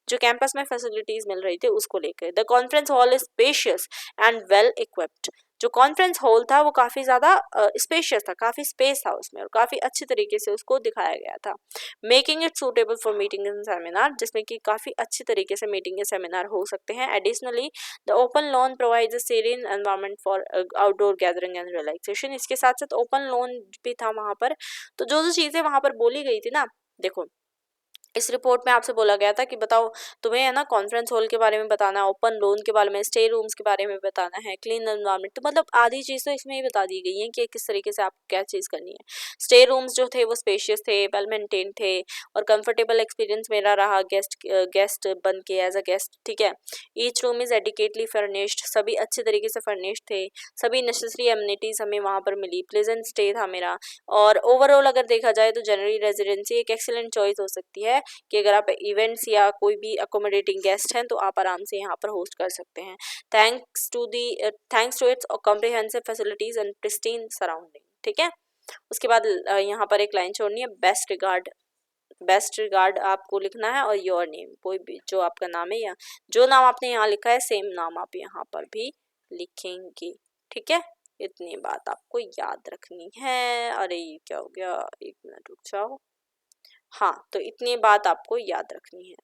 Speaker 1: जो कैंपस में फैसिलिटीज मिल रही थी उसको लेकर। The conference hall is spacious and well equipped, जो कॉन्फ्रेंस हॉल था वो काफी ज्यादा स्पेशियस था, काफी स्पेस था उसमें और काफी अच्छे तरीके से उसको दिखाया गया था। Making it suitable for meeting and seminar, जिसमें कि काफी अच्छे तरीके से मीटिंग या सेमिनार हो सकते हैं। Additionally the open lawn provides a serine environment for outdoor gathering and relaxation, इसके साथ साथ ओपन लॉन भी था वहां पर। तो जो जो चीजें वहां पर बोली गई थी ना, देखो इस रिपोर्ट में आपसे बोला गया था कि बताओ तुम्हें है ना कॉन्फ्रेंस हॉल के बारे में बताना है, ओपन लोन के बारे में, स्टे रूम्स के बारे में बताना है, क्लीन एनवायरनमेंट, तो मतलब आधी चीज तो इसमें ही बता दी गई है कि किस तरीके से आप क्या चीज करनी है। स्टे रूम्स जो थे वो स्पेशियस थे, वेल मेंटेन थे और कंफर्टेबल एक्सपीरियंस मेरा रहा गेस्ट बन के एज अ गेस्ट, ठीक है। Each room is adequately furnished, सभी अच्छे तरीके से फर्निश्ड थे, सभी नेसेसरी एमिनिटीज हमें वहां पर मिली, प्लेजेंट स्टे था मेरा। और ओवरऑल अगर देखा जाए तो जनरल रेजिडेंसी एक एक्सीलेंट चॉइस हो सकती है कि अगर आप इवेंट्स या कोई भी अकोमोडेटिंग गेस्ट हैं तो आप आराम से यहाँ पर होस्ट कर सकते हैं। Thanks to its comprehensive facilities and pristine surrounding, ठीक है। उसके बाद यहाँ पर एक लाइन छोड़नी है, बेस्ट रिगार्ड आपको लिखना है, और योर नेम, कोई भी जो आपका नाम है या जो नाम आपने यहाँ लिखा है सेम नाम आप यहाँ पर भी लिखेंगे, ठीक है। इतनी बात आपको याद रखनी है। अरे ये क्या हो गया, एक मिनट रुक जाओ। हाँ, तो इतनी बात आपको याद रखनी है।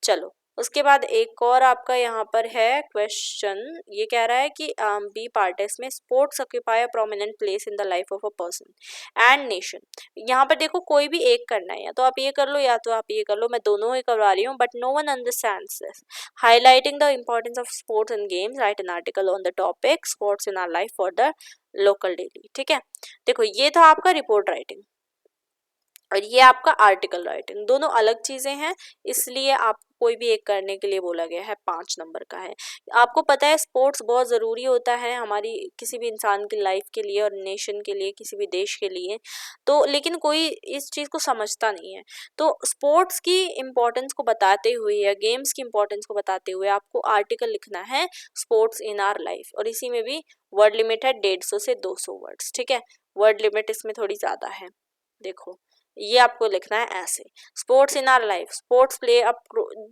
Speaker 1: चलो उसके बाद एक और आपका यहाँ पर है क्वेश्चन, ये कह रहा है कि बी पार्ट में sports occupy a prominent place in the life of a person and nation. यहाँ पर देखो कोई भी एक करना है, या तो आप ये कर लो या तो आप ये कर लो, मैं दोनों ही करवा रही हूँ, but no one understands this. Highlighting the importance of sports and games, write an article on the topic sports in our life for the local daily, ठीक है। देखो ये था आपका रिपोर्ट राइटिंग और ये आपका आर्टिकल राइटिंग, दोनों अलग चीजें हैं, इसलिए आपको कोई भी एक करने के लिए बोला गया है। 5 नंबर का है। आपको पता है स्पोर्ट्स बहुत ज़रूरी होता है हमारी किसी भी इंसान की लाइफ के लिए और नेशन के लिए, किसी भी देश के लिए, तो लेकिन कोई इस चीज़ को समझता नहीं है। तो स्पोर्ट्स की इम्पोर्टेंस को बताते हुए या गेम्स की इम्पोर्टेंस को बताते हुए आपको आर्टिकल लिखना है स्पोर्ट्स इन आवर लाइफ, और इसी में भी वर्ड लिमिट है 150 से 200 वर्ड्स, ठीक है। वर्ड लिमिट इसमें थोड़ी ज़्यादा है, देखो ये आपको लिखना है ऐसे, sports in our life, sports play up,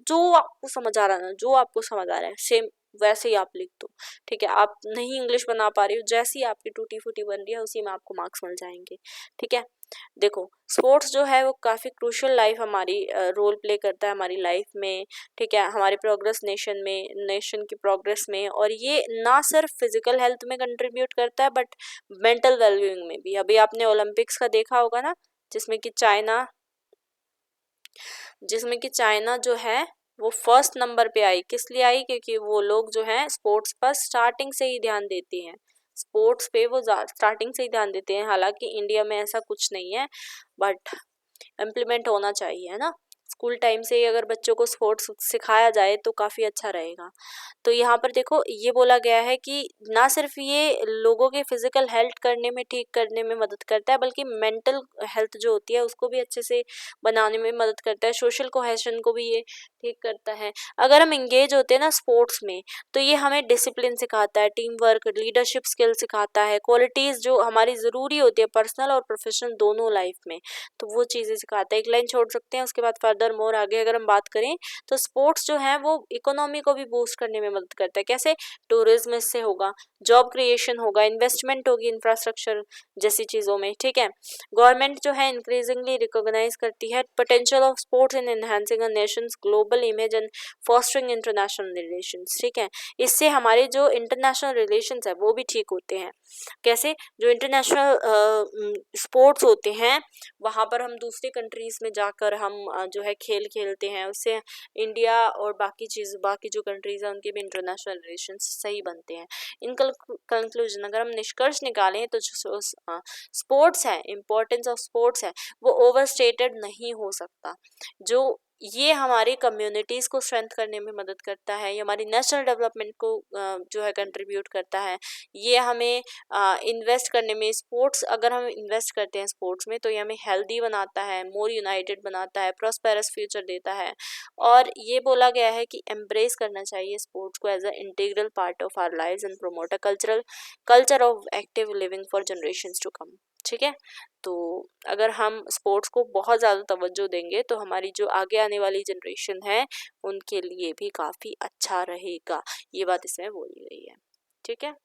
Speaker 1: जो आपको समझ आ रहा है ना, जो आपको समझ आ रहा है सेम वैसे ही आप लिख दो, ठीक है। आप नहीं इंग्लिश बना पा रही हो, जैसी आपकी टूटी फूटी बन रही है उसी में आपको मार्क्स मिल जाएंगे, ठीक है। देखो स्पोर्ट्स जो है वो काफ़ी क्रूशियल लाइफ हमारी रोल प्ले करता है हमारी लाइफ में, ठीक है, हमारे प्रोग्रेस नेशन की प्रोग्रेस में, और ये ना सिर्फ फिजिकल हेल्थ में कंट्रीब्यूट करता है बट मेंटल वेलबींग में भी। अभी आपने ओलंपिक्स का देखा होगा ना, जिसमें कि चाइना जो है वो फर्स्ट नंबर पे आई, किस लिए आई, क्योंकि वो लोग जो हैं स्पोर्ट्स पर स्टार्टिंग से ही ध्यान देते हैं, स्पोर्ट्स पे वो स्टार्टिंग से ही ध्यान देते हैं। हालांकि इंडिया में ऐसा कुछ नहीं है, बट इम्प्लीमेंट होना चाहिए, है ना। स्कूल टाइम से ही अगर बच्चों को स्पोर्ट्स सिखाया जाए तो काफ़ी अच्छा रहेगा। तो यहाँ पर देखो ये बोला गया है कि ना सिर्फ ये लोगों के फिजिकल हेल्थ करने में, ठीक करने में मदद करता है, बल्कि मेंटल हेल्थ जो होती है उसको भी अच्छे से बनाने में मदद करता है, सोशल कोहेशन को भी ये ठीक करता है। अगर हम इंगेज होते हैं ना स्पोर्ट्स में तो ये हमें डिसिप्लिन सिखाता है, टीम वर्क, लीडरशिप स्किल सिखाता है, क्वालिटीज़ जो हमारी ज़रूरी होती है पर्सनल और प्रोफेशनल दोनों लाइफ में, तो वो चीज़ें सिखाता है। एक लाइन छोड़ सकते हैं, उसके बाद फर्दर मोर आगे अगर हम बात करें तो स्पोर्ट्स जो है वो इकोनॉमी को भी बूस्ट करने में मदद करता है। कैसे, टूरिज्म इससे होगा, जॉब क्रिएशन होगा, इन्वेस्टमेंट होगी इंफ्रास्ट्रक्चर जैसी चीज़ों में, ठीक है। गवर्नमेंट जो है इंक्रीजिंगली रिकॉग्नाइज करती है potential of sports in enhancing a Nations global image and fostering international relations, ठीक है। इससे हमारे जो इंटरनेशनल रिलेशंस है वो भी ठीक होते हैं। कैसे, जो इंटरनेशनल स्पोर्ट्स होते हैं वहाँ पर हम दूसरी कंट्रीज़ में जाकर हम जो है खेल खेलते हैं, उससे इंडिया और बाकी जो कंट्रीज हैं उनके भी इंटरनेशनल रिलेशन सही बनते हैं। इन कंक्लूजन अगर हम निष्कर्ष निकालें तो जो स्पोर्ट्स है, इम्पोर्टेंस ऑफ स्पोर्ट्स है, वो ओवरस्टेटेड नहीं हो सकता। जो ये हमारी कम्युनिटीज़ को स्ट्रेंथ करने में मदद करता है, ये हमारी नेशनल डेवलपमेंट को जो है कंट्रीब्यूट करता है, ये हमें इन्वेस्ट करने में, स्पोर्ट्स अगर हम इन्वेस्ट करते हैं स्पोर्ट्स में तो ये हमें हेल्दी बनाता है, मोर यूनाइटेड बनाता है, प्रॉस्पेरस फ्यूचर देता है। और ये बोला गया है कि एम्ब्रेस करना चाहिए स्पोर्ट्स को as a integral part of our lives and promote a culture of active living for generations to come. ठीक है, तो अगर हम स्पोर्ट्स को बहुत ज़्यादा तवज्जो देंगे तो हमारी जो आगे आने वाली जनरेशन है उनके लिए भी काफ़ी अच्छा रहेगा, ये बात इसमें बोली गई है। ठीक है,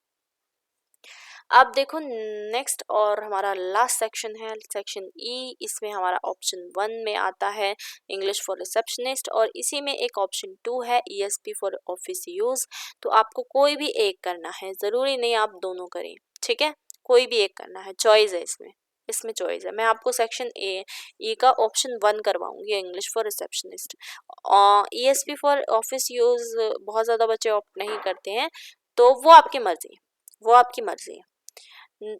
Speaker 1: अब देखो नेक्स्ट और हमारा लास्ट सेक्शन है सेक्शन ई। इसमें हमारा ऑप्शन 1 में आता है इंग्लिश फॉर रिसेप्शनिस्ट, और इसी में एक ऑप्शन 2 है ईएसपी फॉर ऑफिस यूज़। तो आपको कोई भी एक करना है, ज़रूरी नहीं आप दोनों करें। ठीक है, कोई भी एक करना है, चॉइस है इसमें चॉइस है। मैं आपको सेक्शन ई का ऑप्शन 1 करवाऊंगी, English for receptionist. ESP for office use बहुत ज़्यादा बच्चे ऑप्ट नहीं करते हैं, तो वो आपकी मर्जी है।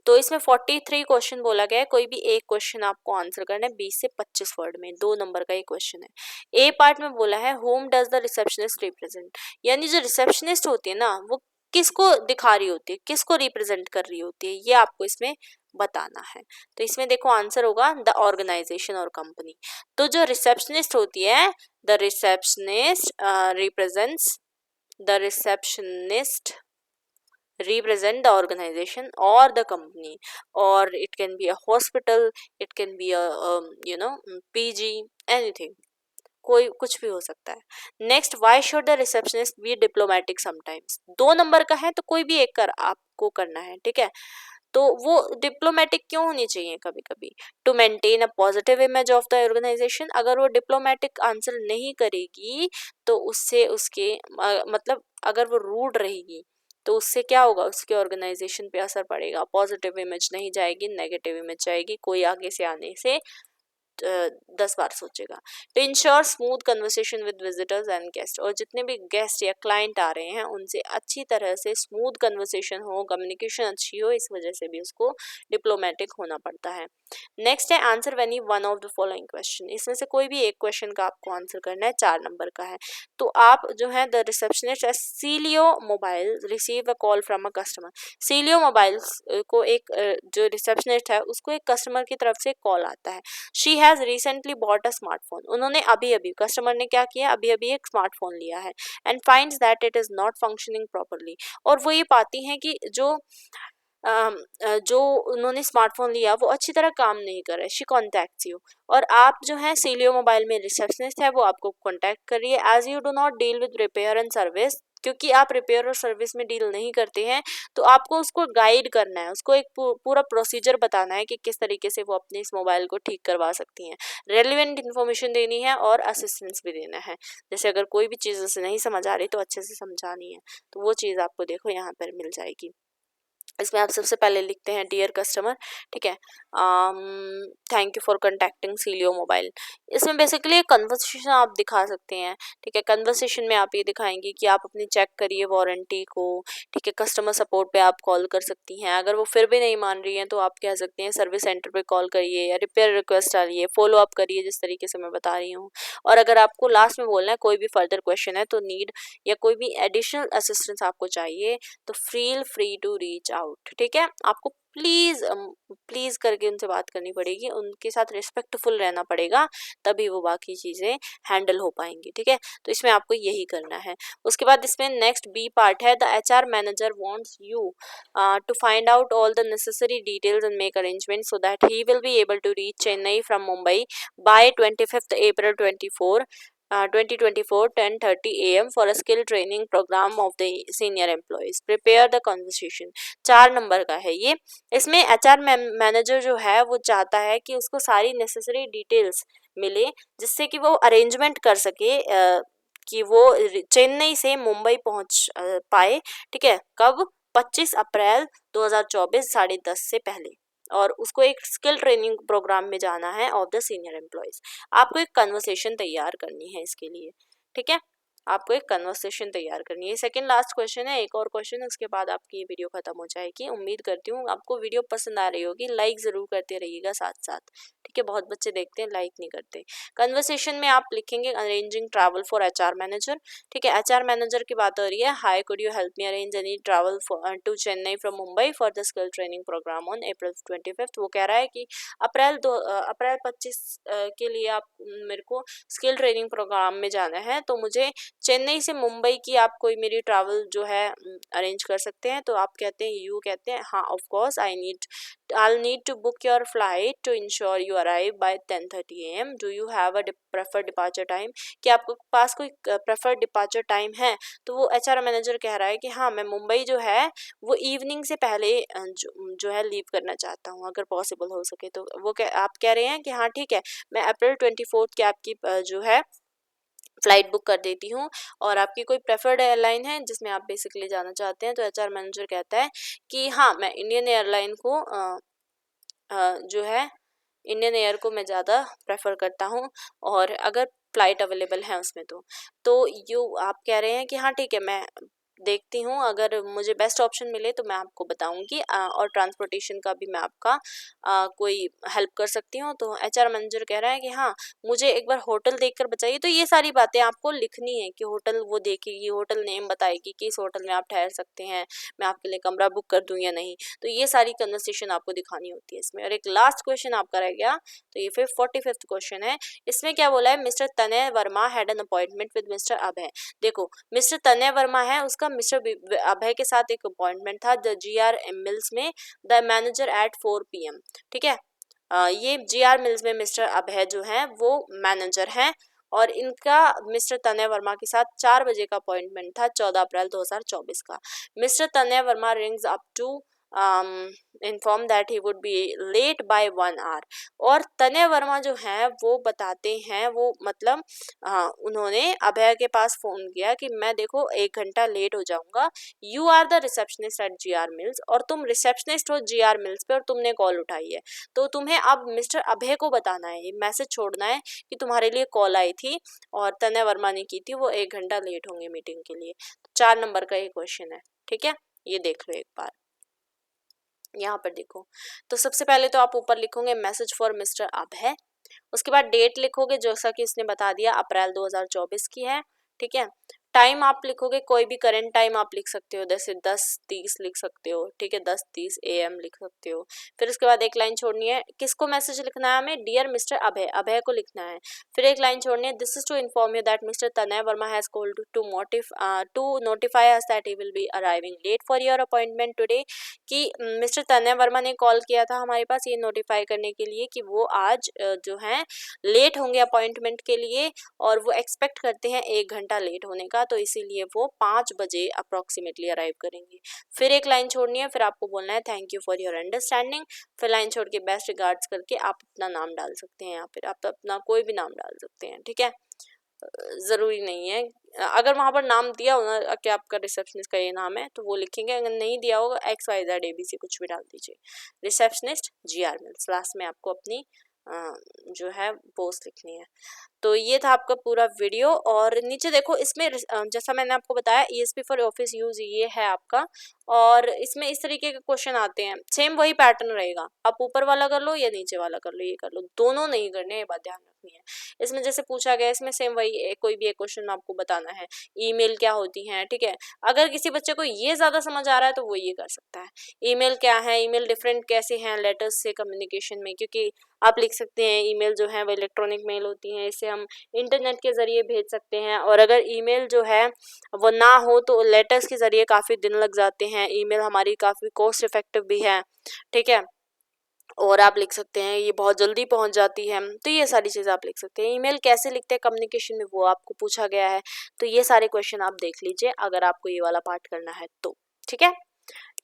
Speaker 1: तो इसमें 43 क्वेश्चन बोला गया है, कोई भी एक क्वेश्चन आपको आंसर करना है 20 से 25 वर्ड में, 2 नंबर का एक क्वेश्चन है। ए पार्ट में बोला है home does the receptionist represent, यानी जो रिसेप्शनिस्ट होती है ना वो किसको दिखा रही होती है, किसको रिप्रेजेंट कर रही होती है, ये आपको इसमें बताना है। तो इसमें देखो आंसर होगा द ऑर्गेनाइजेशन और कंपनी। तो जो रिसेप्शनिस्ट होती है, the receptionist represent the organization or the company, or it can be a hospital, it can be a PG, anything, कोई कुछ भी हो सकता है। Next, why should the receptionist B diplomatic sometimes, 2 number का है तो कोई भी एक आपको करना है। ठीक है, तो वो डिप्लोमेटिक क्यों होनी चाहिए कभी कभी, to maintain a positive image of the organisation. अगर वो डिप्लोमेटिक आंसर नहीं करेगी तो उससे उसके मतलब अगर वो रूड रहेगी तो उससे क्या होगा, उसके ऑर्गेनाइजेशन पे असर पड़ेगा, पॉजिटिव इमेज नहीं जाएगी, नेगेटिव इमेज जाएगी, कोई आगे से आने से 10 बार सोचेगा। तो ensure smooth conversation with visitors and guest, और जितने भी गेस्ट या क्लाइंट आ रहे हैं उनसे अच्छी तरह से स्मूथ कन्वर्सेशन हो, कम्युनिकेशन अच्छी हो, इस वजह से भी उसको डिप्लोमेटिक होना पड़ता है। नेक्स्ट है answer any one of the following question, इसमें से कोई भी एक क्वेश्चन का आपको आंसर करना है, 4 नंबर का है। तो आप जो है the receptionist at Celio mobile receive a call from a customer, Celio mobiles को एक जो रिसेप्शनिस्ट है उसको एक कस्टमर की तरफ से कॉल आता है। She has recently bought a smartphone, उन्होंने अभी कस्टमर ने क्या किया, अभी एक स्मार्टफोन लिया है, and finds that it is not functioning properly, और वो ये पाती हैं कि जो उन्होंने स्मार्टफोन लिया वो अच्छी तरह काम नहीं कर रहा है। शी कॉन्टैक्ट्स यू, और आप जो है सीलियो मोबाइल में रिसेप्शनिस्ट है वो आपको कॉन्टैक्ट कर रही है। As you do not deal with repair and service, क्योंकि आप रिपेयर और सर्विस में डील नहीं करते हैं तो आपको उसको गाइड करना है, उसको एक पूरा प्रोसीजर बताना है कि किस तरीके से वो अपने इस मोबाइल को ठीक करवा सकती हैं। रेलिवेंट इन्फॉर्मेशन देनी है और असिस्टेंस भी देना है, जैसे अगर कोई भी चीज़ उसे नहीं समझ आ रही तो अच्छे से समझानी है, तो वो चीज़ आपको देखो यहाँ पर मिल जाएगी। इसमें आप सबसे पहले लिखते हैं डियर कस्टमर, ठीक है, thank you for contacting सीलियो mobile. इसमें बेसिकली एक कन्वर्सेशन आप दिखा सकते हैं। ठीक है, कन्वर्सेशन में आप ये दिखाएंगे कि आप अपनी चेक करिए वारंटी को। ठीक है, कस्टमर सपोर्ट पे आप कॉल कर सकती हैं, अगर वो फिर भी नहीं मान रही हैं तो आप कह सकते हैं सर्विस सेंटर पे कॉल करिए या रिपेयर रिक्वेस्ट डालिए, फॉलो अप करिए जिस तरीके से मैं बता रही हूँ। और अगर आपको लास्ट में बोलना है कोई भी फर्दर क्वेश्चन है तो नीड या कोई भी एडिशनल असिस्टेंस आपको चाहिए तो feel free to reach out. ठीक है, आपको प्लीज करके उनसे बात करनी पड़ेगी, उनके साथ रिस्पेक्टफुल रहना पड़ेगा, तभी वो बाकी चीज़ें हैंडल हो पाएंगी। ठीक है, तो इसमें आपको यही करना है। उसके बाद इसमें नेक्स्ट बी पार्ट है the HR manager wants you to find out all the necessary details and make arrangement so that he will be able to reach Chennai from Mumbai by 25 April 2024 10:30 AM for a skill training program of the senior employees. Prepare the conversation, 4 number का है ये। इसमें HR manager जो है वो चाहता है कि उसको सारी नेसेसरी डिटेल्स मिले जिससे कि वो अरेंजमेंट कर सके कि वो चेन्नई से मुंबई पहुंच पाए। ठीक है, कब, 25 अप्रैल 2024 10:30 से पहले। और उसको एक स्किल ट्रेनिंग प्रोग्राम में जाना है ऑफ द सीनियर एम्प्लॉयज। आपको एक कन्वर्सेशन तैयार करनी है इसके लिए, ठीक है, आपको एक कन्वर्सेशन तैयार करनी है। सेकंड लास्ट क्वेश्चन है, एक और क्वेश्चन है, उसके बाद आपकी ये वीडियो खत्म हो जाएगी। उम्मीद करती हूँ आपको वीडियो पसंद आ रही होगी, लाइक जरूर करते रहिएगा साथ साथ, ठीक है, बहुत बच्चे देखते हैं लाइक नहीं करते। कन्वर्सेशन में आप लिखेंगे arranging travel for HR manager, ठीक है, एचआर मैनेजर की बात हो रही है। Hi, could you help me arrange any travel to Chennai from Mumbai for the skill training programme on April 25। वो कह रहा है कि अप्रैल 25 के लिए आप मेरे को स्किल ट्रेनिंग प्रोग्राम में जाना है, तो मुझे चेन्नई से मुंबई की आप कोई मेरी ट्रैवल जो है अरेंज कर सकते हैं। तो आप कहते हैं, यू कहते हैं, हाँ of course I'll need to book your flight to ensure you arrive by 10:30 AM. Do you have a preferred departure time? कि आपके पास कोई preferred departure time है? तो वो एचआर मैनेजर कह रहा है कि हाँ, मैं मुंबई जो है वो इवनिंग से पहले जो है लीव करना चाहता हूँ, अगर पॉसिबल हो सके तो। वो आप कह रहे हैं कि हाँ ठीक है, मैं अप्रैल 24 की आपकी जो है फ्लाइट बुक कर देती हूँ, और आपकी कोई प्रेफर्ड एयरलाइन है जिसमें आप बेसिकली जाना चाहते हैं। तो एचआर मैनेजर कहता है कि हाँ, मैं इंडियन एयरलाइन को जो है इंडियन एयर को मैं ज़्यादा प्रेफर करता हूँ, और अगर फ्लाइट अवेलेबल है उसमें तो यू आप कह रहे हैं कि हाँ ठीक है, मैं देखती हूँ, अगर मुझे बेस्ट ऑप्शन मिले तो मैं आपको बताऊंगी, और ट्रांसपोर्टेशन का भी मैं आपका कोई हेल्प कर सकती हूँ। तो एचआर मैनेजर कह रहा है कि हाँ, मुझे एक बार होटल देखकर बताइए। तो ये सारी बातें आपको लिखनी है कि होटल वो देखेगी, होटल नेम बताएगी कि इस होटल में आप ठहर सकते हैं, मैं आपके लिए कमरा बुक कर दूँ या नहीं। तो ये सारी कन्वर्सेशन आपको दिखानी होती है इसमें। और एक लास्ट क्वेश्चन आपका रह गया, तो ये फिर 45th क्वेश्चन है। इसमें क्या बोला है, mister Tanay Verma had an appointment with mister Abhay. देखो, मिस्टर तनय वर्मा है, उसका मिस्टर अभय के साथ एक अपॉइंटमेंट था द GR मिल्स में, द मैनेजर एट 4 PM, ठीक है। ये GR मिल्स में मिस्टर अभय जो है वो मैनेजर हैं, और इनका मिस्टर तनय वर्मा के साथ 4 बजे का अपॉइंटमेंट था 14 अप्रैल 2024 का। Mister Tanay Verma rings up to inform that he would be late by 1 hour। और तनय वर्मा जो हैं वो बताते हैं, वो मतलब उन्होंने अभय के पास फोन किया कि मैं देखो 1 घंटा लेट हो जाऊंगा, you are the receptionist at GR mills, और तुम रिसेप्शनिस्ट हो GR मिल्स पे, और तुमने कॉल उठाई है, तो तुम्हें अब मिस्टर अभय को बताना है, मैसेज छोड़ना है कि तुम्हारे लिए कॉल आई थी और तनय वर्मा ने की थी, वो 1 घंटा लेट होंगे मीटिंग के लिए। 4 नंबर का ये क्वेश्चन है, ठीक है, ये देख लो एक बार, यहाँ पर देखो। तो सबसे पहले तो आप ऊपर लिखोगे मैसेज फॉर मिस्टर अभय, उसके बाद डेट लिखोगे जैसा कि इसने बता दिया, अप्रैल 2024 की है, ठीक है। टाइम आप लिखोगे कोई भी करंट टाइम आप लिख सकते हो, जैसे 10:30 लिख सकते हो, ठीक है, 10:30 AM लिख सकते हो। फिर उसके बाद एक लाइन छोड़नी है, किसको मैसेज लिखना है हमें, डियर मिस्टर अभय, अभय को लिखना है। फिर एक लाइन छोड़नी है, this is to inform you that mister Tanay Verma has called to notify us that he will be arriving late for your appointment today. कि मिस्टर तनय वर्मा ने कॉल किया था हमारे पास ये नोटिफाई करने के लिए कि वो आज जो है लेट होंगे अपॉइंटमेंट के लिए, और वो एक्सपेक्ट करते हैं 1 घंटा लेट होने का, तो इसीलिए वो 5 बजे अप्रॉक्सीमेटली अराइव करेंगे। फिर एक लाइन छोड़नी है, फिर आपको बोलना है thank you for your understanding. फिर लाइन छोड़ के बेस्ट रिगार्ड्स करके आप अपना नाम डाल सकते हैं, या फिर आप अपना कोई भी नाम डाल सकते हैं, ठीक है, ज़रूरी नहीं है। अगर वहाँ पर नाम दिया हो ना कि आपका रिसेप्शनिस्ट का ये नाम है तो वो लिखेंगे, अगर नहीं दिया होगा XYZ ABC कुछ भी डाल दीजिए, रिसेप्शनिस्ट GR मिल्स, लास्ट में आपको अपनी जो है पोस्ट लिखनी है। तो ये था आपका पूरा वीडियो, और नीचे देखो इसमें जैसा मैंने आपको बताया ESP फॉर ऑफिस यूज ये है आपका, और इसमें इस तरीके के क्वेश्चन आते हैं, सेम वही पैटर्न रहेगा, आप ऊपर वाला कर लो या नीचे वाला कर लो, ये कर लो, दोनों नहीं करने, ये बात ध्यान रखनी है। इसमें जैसे पूछा गया, इसमें सेम वही कोई भी एक क्वेश्चन आपको बताना है, ईमेल क्या होती है, ठीक है। अगर किसी बच्चे को ये ज्यादा समझ आ रहा है तो वो ये कर सकता है, ईमेल क्या है, ईमेल डिफरेंट कैसे हैं लेटर्स से कम्युनिकेशन में, क्योंकि आप लिख सकते हैं ईमेल जो है वो इलेक्ट्रॉनिक मेल होती है, इसे हम इंटरनेट के ज़रिए भेज सकते हैं, और अगर ईमेल जो है वो ना हो तो लेटर्स के ज़रिए काफ़ी दिन लग जाते हैं, ईमेल हमारी काफ़ी कॉस्ट इफेक्टिव भी है, ठीक है, और आप लिख सकते हैं ये बहुत जल्दी पहुंच जाती है। तो ये सारी चीज़ें आप लिख सकते हैं। ईमेल कैसे लिखते हैं कम्युनिकेशन में, वो आपको पूछा गया है, तो ये सारे क्वेश्चन आप देख लीजिए अगर आपको ये वाला पार्ट करना है तो, ठीक है।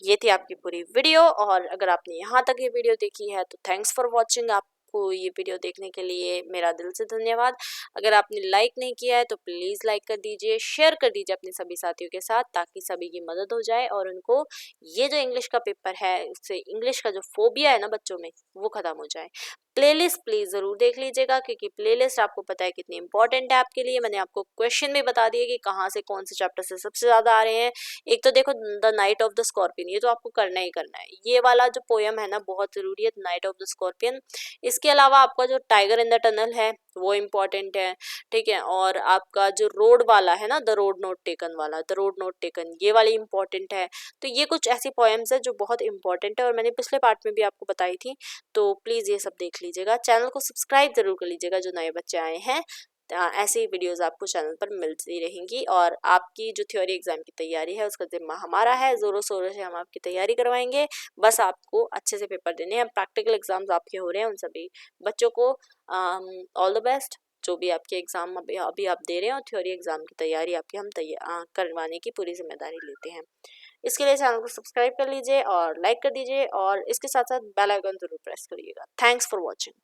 Speaker 1: ये थी आपकी पूरी वीडियो, और अगर आपने यहाँ तक ये वीडियो देखी है तो थैंक्स फॉर वॉचिंग। आप आपको ये वीडियो देखने के लिए मेरा दिल से धन्यवाद। अगर आपने लाइक नहीं किया है तो प्लीज़ लाइक कर दीजिए, शेयर कर दीजिए अपने सभी साथियों के साथ, ताकि सभी की मदद हो जाए और उनको ये जो इंग्लिश का पेपर है उससे इंग्लिश का जो फोबिया है ना बच्चों में वो ख़त्म हो जाए। प्लेलिस्ट प्लीज़ ज़रूर देख लीजिएगा, क्योंकि प्लेलिस्ट आपको पता है कितनी इंपॉर्टेंट है आपके लिए। मैंने आपको क्वेश्चन भी बता दिए कि कहाँ से कौन से चैप्टर से सबसे ज़्यादा आ रहे हैं। एक तो देखो the night of the scorpion, ये तो आपको करना ही करना है। ये वाला जो पोयम है ना बहुत ज़रूरी है, the night of the scorpion. इसके अलावा आपका जो टाइगर इन द टनल है वो इम्पॉर्टेंट है, ठीक है। और आपका जो रोड वाला है ना, द रोड नोट टेकन वाला, द रोड नोट टेकन, ये वाली इम्पॉर्टेंट है। तो ये कुछ ऐसी पोएम्स है जो बहुत इंपॉर्टेंट है और मैंने पिछले पार्ट में भी आपको बताई थी। तो प्लीज़ ये सब देख लीजिएगा। चैनल को सब्सक्राइब जरूर कर लीजिएगा जो नए बच्चे आए हैं। ऐसी वीडियोस आपको चैनल पर मिलती रहेंगी। और आपकी जो थ्योरी एग्जाम की तैयारी है उसका जिम्मा हमारा है, ज़ोरों शोरों से हम आपकी तैयारी करवाएंगे। बस आपको अच्छे से पेपर देने हैं। प्रैक्टिकल एग्जाम्स आपके हो रहे हैं, उन सभी बच्चों को ऑल द बेस्ट। जो भी आपके एग्ज़ाम अभी आप दे रहे हैं और थ्योरी एग्ज़ाम की तैयारी आपकी हम करवाने की पूरी जिम्मेदारी लेते हैं। इसके लिए चैनल को सब्सक्राइब कर लीजिए और लाइक कर दीजिए और इसके साथ साथ बेल आइकन जरूर प्रेस करिएगा। Thanks for watching.